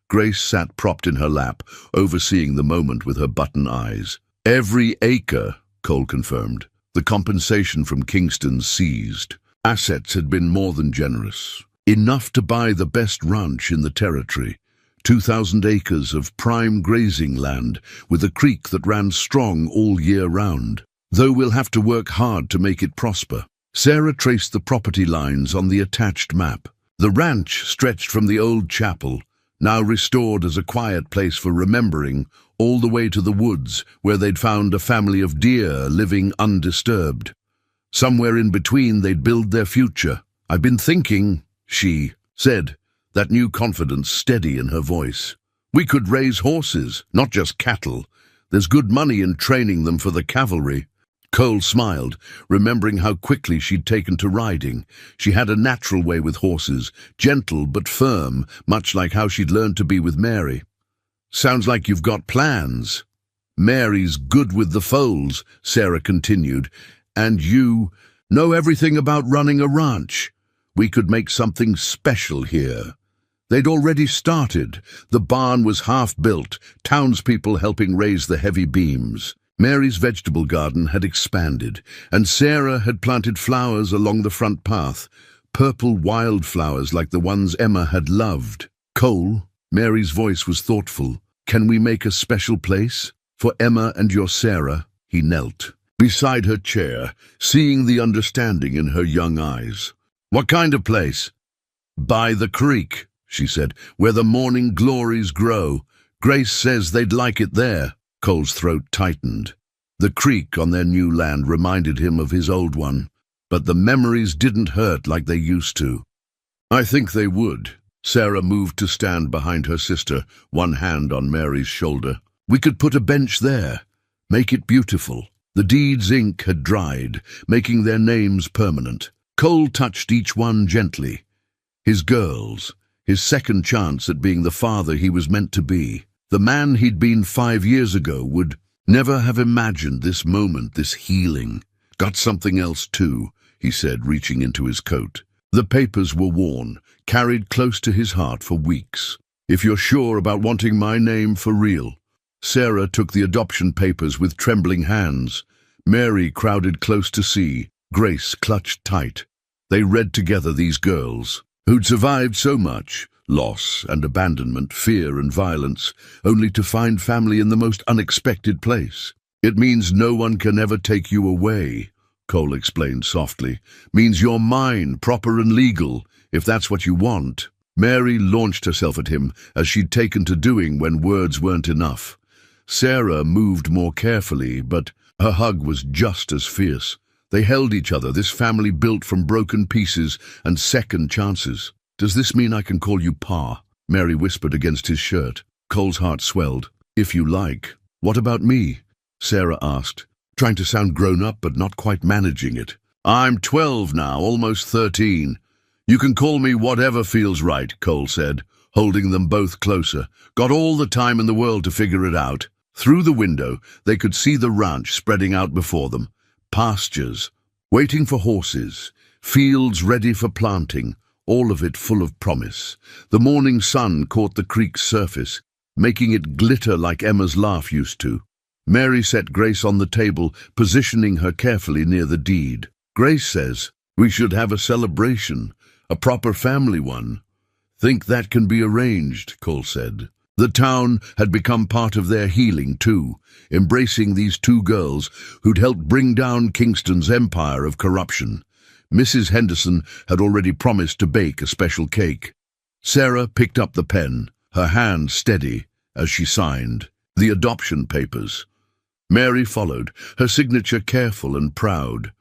Grace sat propped in her lap, overseeing the moment with her button eyes. "Every acre," Cole confirmed. The compensation from Kingston seized. Assets had been more than generous. Enough to buy the best ranch in the territory. 2,000 acres of prime grazing land, with a creek that ran strong all year round. Though we'll have to work hard to make it prosper. Sarah traced the property lines on the attached map. The ranch stretched from the old chapel, now restored as a quiet place for remembering, all the way to the woods, where they'd found a family of deer living undisturbed. Somewhere in between they'd build their future. "I've been thinking," she said, that new confidence steady in her voice. "We could raise horses, not just cattle. There's good money in training them for the cavalry." Cole smiled, remembering how quickly she'd taken to riding. She had a natural way with horses, gentle but firm, much like how she'd learned to be with Mary. "Sounds like you've got plans." "Mary's good with the foals," Sarah continued. "And you know everything about running a ranch. We could make something special here." They'd already started. The barn was half-built, townspeople helping raise the heavy beams. Mary's vegetable garden had expanded, and Sarah had planted flowers along the front path, purple wildflowers like the ones Emma had loved. "Cole," Mary's voice was thoughtful, "can we make a special place? For Emma and your Sarah?" He knelt beside her chair, seeing the understanding in her young eyes. "What kind of place?" "By the creek," she said, "where the morning glories grow. Grace says they'd like it there." Cole's throat tightened. The creek on their new land reminded him of his old one, but the memories didn't hurt like they used to. "I think they would." Sarah moved to stand behind her sister, one hand on Mary's shoulder. "We could put a bench there, make it beautiful." The deed's ink had dried, making their names permanent. Cole touched each one gently. His girls, his second chance at being the father he was meant to be. The man he'd been 5 years ago would never have imagined this moment, this healing. "Got something else too," he said, reaching into his coat. The papers were worn, carried close to his heart for weeks. "If you're sure about wanting my name for real." Sarah took the adoption papers with trembling hands. Mary crowded close to see. Grace clutched tight. They read together, these girls, who'd survived so much, loss and abandonment, fear and violence, only to find family in the most unexpected place. "It means no one can ever take you away," Cole explained softly. "Means you're mine, proper and legal, if that's what you want." Mary launched herself at him, as she'd taken to doing when words weren't enough. Sarah moved more carefully, but her hug was just as fierce. They held each other, this family built from broken pieces and second chances. "Does this mean I can call you Pa?" Mary whispered against his shirt. Cole's heart swelled. "If you like." "What about me?" Sarah asked, trying to sound grown up but not quite managing it. "I'm 12 now, almost 13. You can call me whatever feels right," Cole said, holding them both closer. "Got all the time in the world to figure it out." Through the window, they could see the ranch spreading out before them. Pastures, waiting for horses, fields ready for planting, all of it full of promise. The morning sun caught the creek's surface, making it glitter like Emma's laugh used to. Mary set Grace on the table, positioning her carefully near the deed. "Grace says we should have a celebration, a proper family one." "Think that can be arranged," Cole said. The town had become part of their healing too, embracing these two girls who'd helped bring down Kingston's empire of corruption. Mrs. Henderson had already promised to bake a special cake. Sarah picked up the pen, her hand steady as she signed the adoption papers. Mary followed, her signature careful and proud.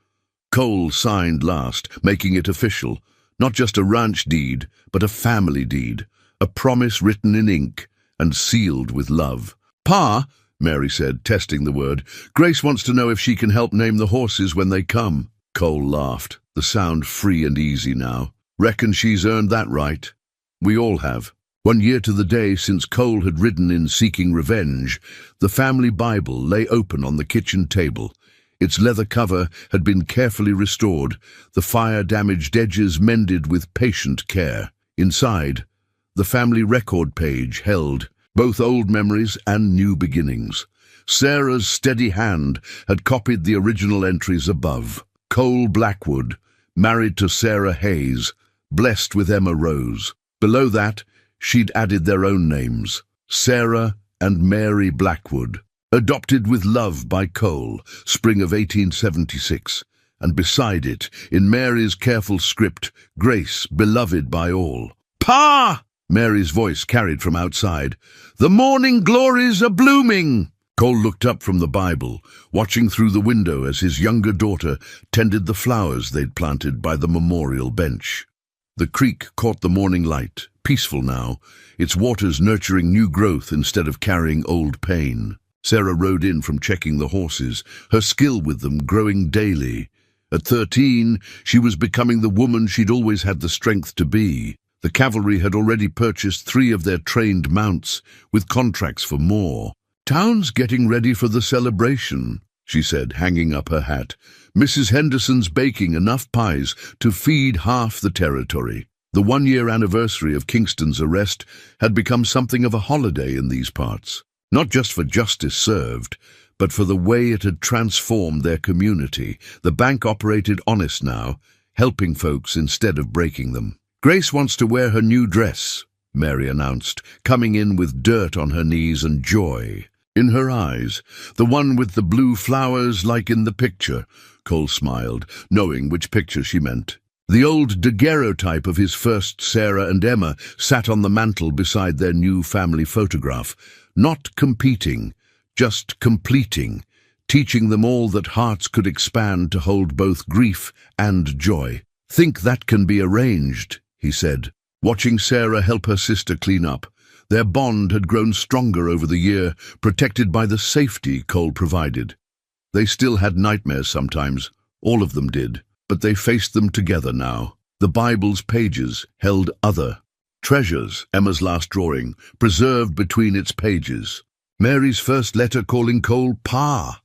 Cole signed last, making it official. Not just a ranch deed, but a family deed, a promise written in ink and sealed with love. "Pa," Mary said, testing the word, "Grace wants to know if she can help name the horses when they come." Cole laughed, the sound free and easy now. "Reckon she's earned that right. We all have." 1 year to the day since Cole had ridden in seeking revenge, the family Bible lay open on the kitchen table. Its leather cover had been carefully restored, the fire-damaged edges mended with patient care. Inside, the family record page held both old memories and new beginnings. Sarah's steady hand had copied the original entries above. Cole Blackwood, married to Sarah Hayes, blessed with Emma Rose. Below that, she'd added their own names, Sarah and Mary Blackwood. Adopted with love by Cole, spring of 1876. And beside it, in Mary's careful script, Grace, beloved by all. "Pa!" Mary's voice carried from outside. "The morning glories are blooming!" Cole looked up from the Bible, watching through the window as his younger daughter tended the flowers they'd planted by the memorial bench. The creek caught the morning light, peaceful now, its waters nurturing new growth instead of carrying old pain. Sarah rode in from checking the horses, her skill with them growing daily. At 13, she was becoming the woman she'd always had the strength to be. The cavalry had already purchased 3 of their trained mounts, with contracts for more. "Town's getting ready for the celebration," she said, hanging up her hat. "Mrs. Henderson's baking enough pies to feed half the territory." The 1-year anniversary of Kingston's arrest had become something of a holiday in these parts. Not just for justice served, but for the way it had transformed their community. The bank operated honest now, helping folks instead of breaking them. "Grace wants to wear her new dress," Mary announced, coming in with dirt on her knees and joy in her eyes. "The one with the blue flowers like in the picture," Cole smiled, knowing which picture she meant. The old daguerreotype of his first Sarah and Emma sat on the mantel beside their new family photograph, not competing, just completing, teaching them all that hearts could expand to hold both grief and joy. "Think that can be arranged," he said, watching Sarah help her sister clean up. Their bond had grown stronger over the year, protected by the safety Cole provided. They still had nightmares sometimes, all of them did, but they faced them together now. The Bible's pages held other treasures, Emma's last drawing, preserved between its pages. Mary's first letter calling Cole Pa.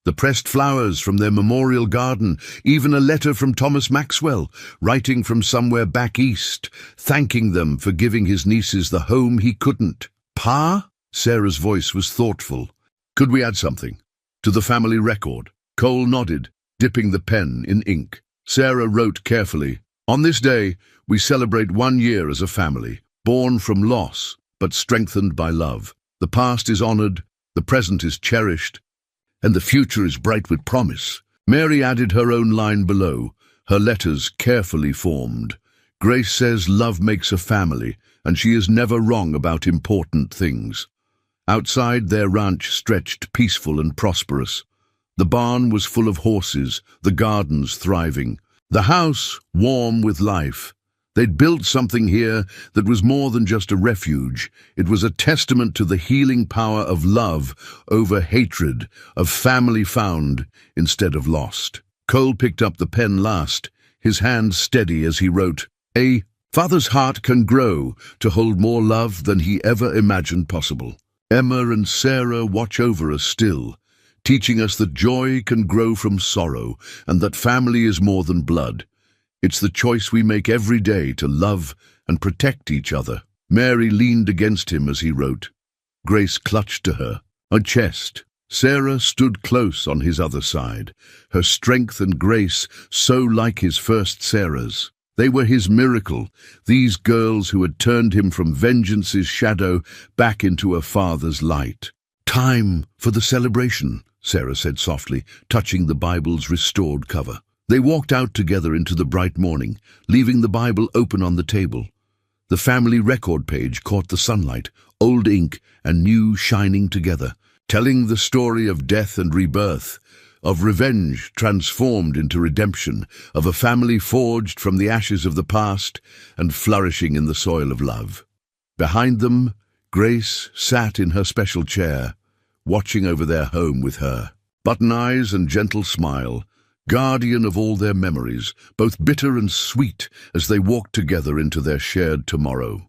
The pressed flowers from their memorial garden, even a letter from Thomas Maxwell, writing from somewhere back east, thanking them for giving his nieces the home he couldn't. Pa? Sarah's voice was thoughtful. Could we add something? To the family record? Cole nodded, dipping the pen in ink. Sarah wrote carefully, "On this day, we celebrate 1 year as a family, born from loss, but strengthened by love. The past is honored, the present is cherished, and the future is bright with promise." Mary added her own line below, her letters carefully formed. Grace says love makes a family, and she is never wrong about important things. Outside, their ranch stretched peaceful and prosperous. The barn was full of horses, the gardens thriving, the house warm with life. They'd built something here that was more than just a refuge. It was a testament to the healing power of love over hatred, of family found instead of lost. Cole picked up the pen last, his hand steady as he wrote, "A father's heart can grow to hold more love than he ever imagined possible. Emma and Sarah watch over us still, teaching us that joy can grow from sorrow and that family is more than blood. It's the choice we make every day to love and protect each other." Mary leaned against him as he wrote. Grace clutched to her chest. Sarah stood close on his other side, her strength and grace so like his first Sarah's. They were his miracle, these girls who had turned him from vengeance's shadow back into a father's light. "Time for the celebration," Sarah said softly, touching the Bible's restored cover. They walked out together into the bright morning, leaving the Bible open on the table. The family record page caught the sunlight, old ink and new shining together, telling the story of death and rebirth, of revenge transformed into redemption, of a family forged from the ashes of the past and flourishing in the soil of love. Behind them, Grace sat in her special chair, watching over their home with her. Button eyes and gentle smile, guardian of all their memories, both bitter and sweet as they walked together into their shared tomorrow.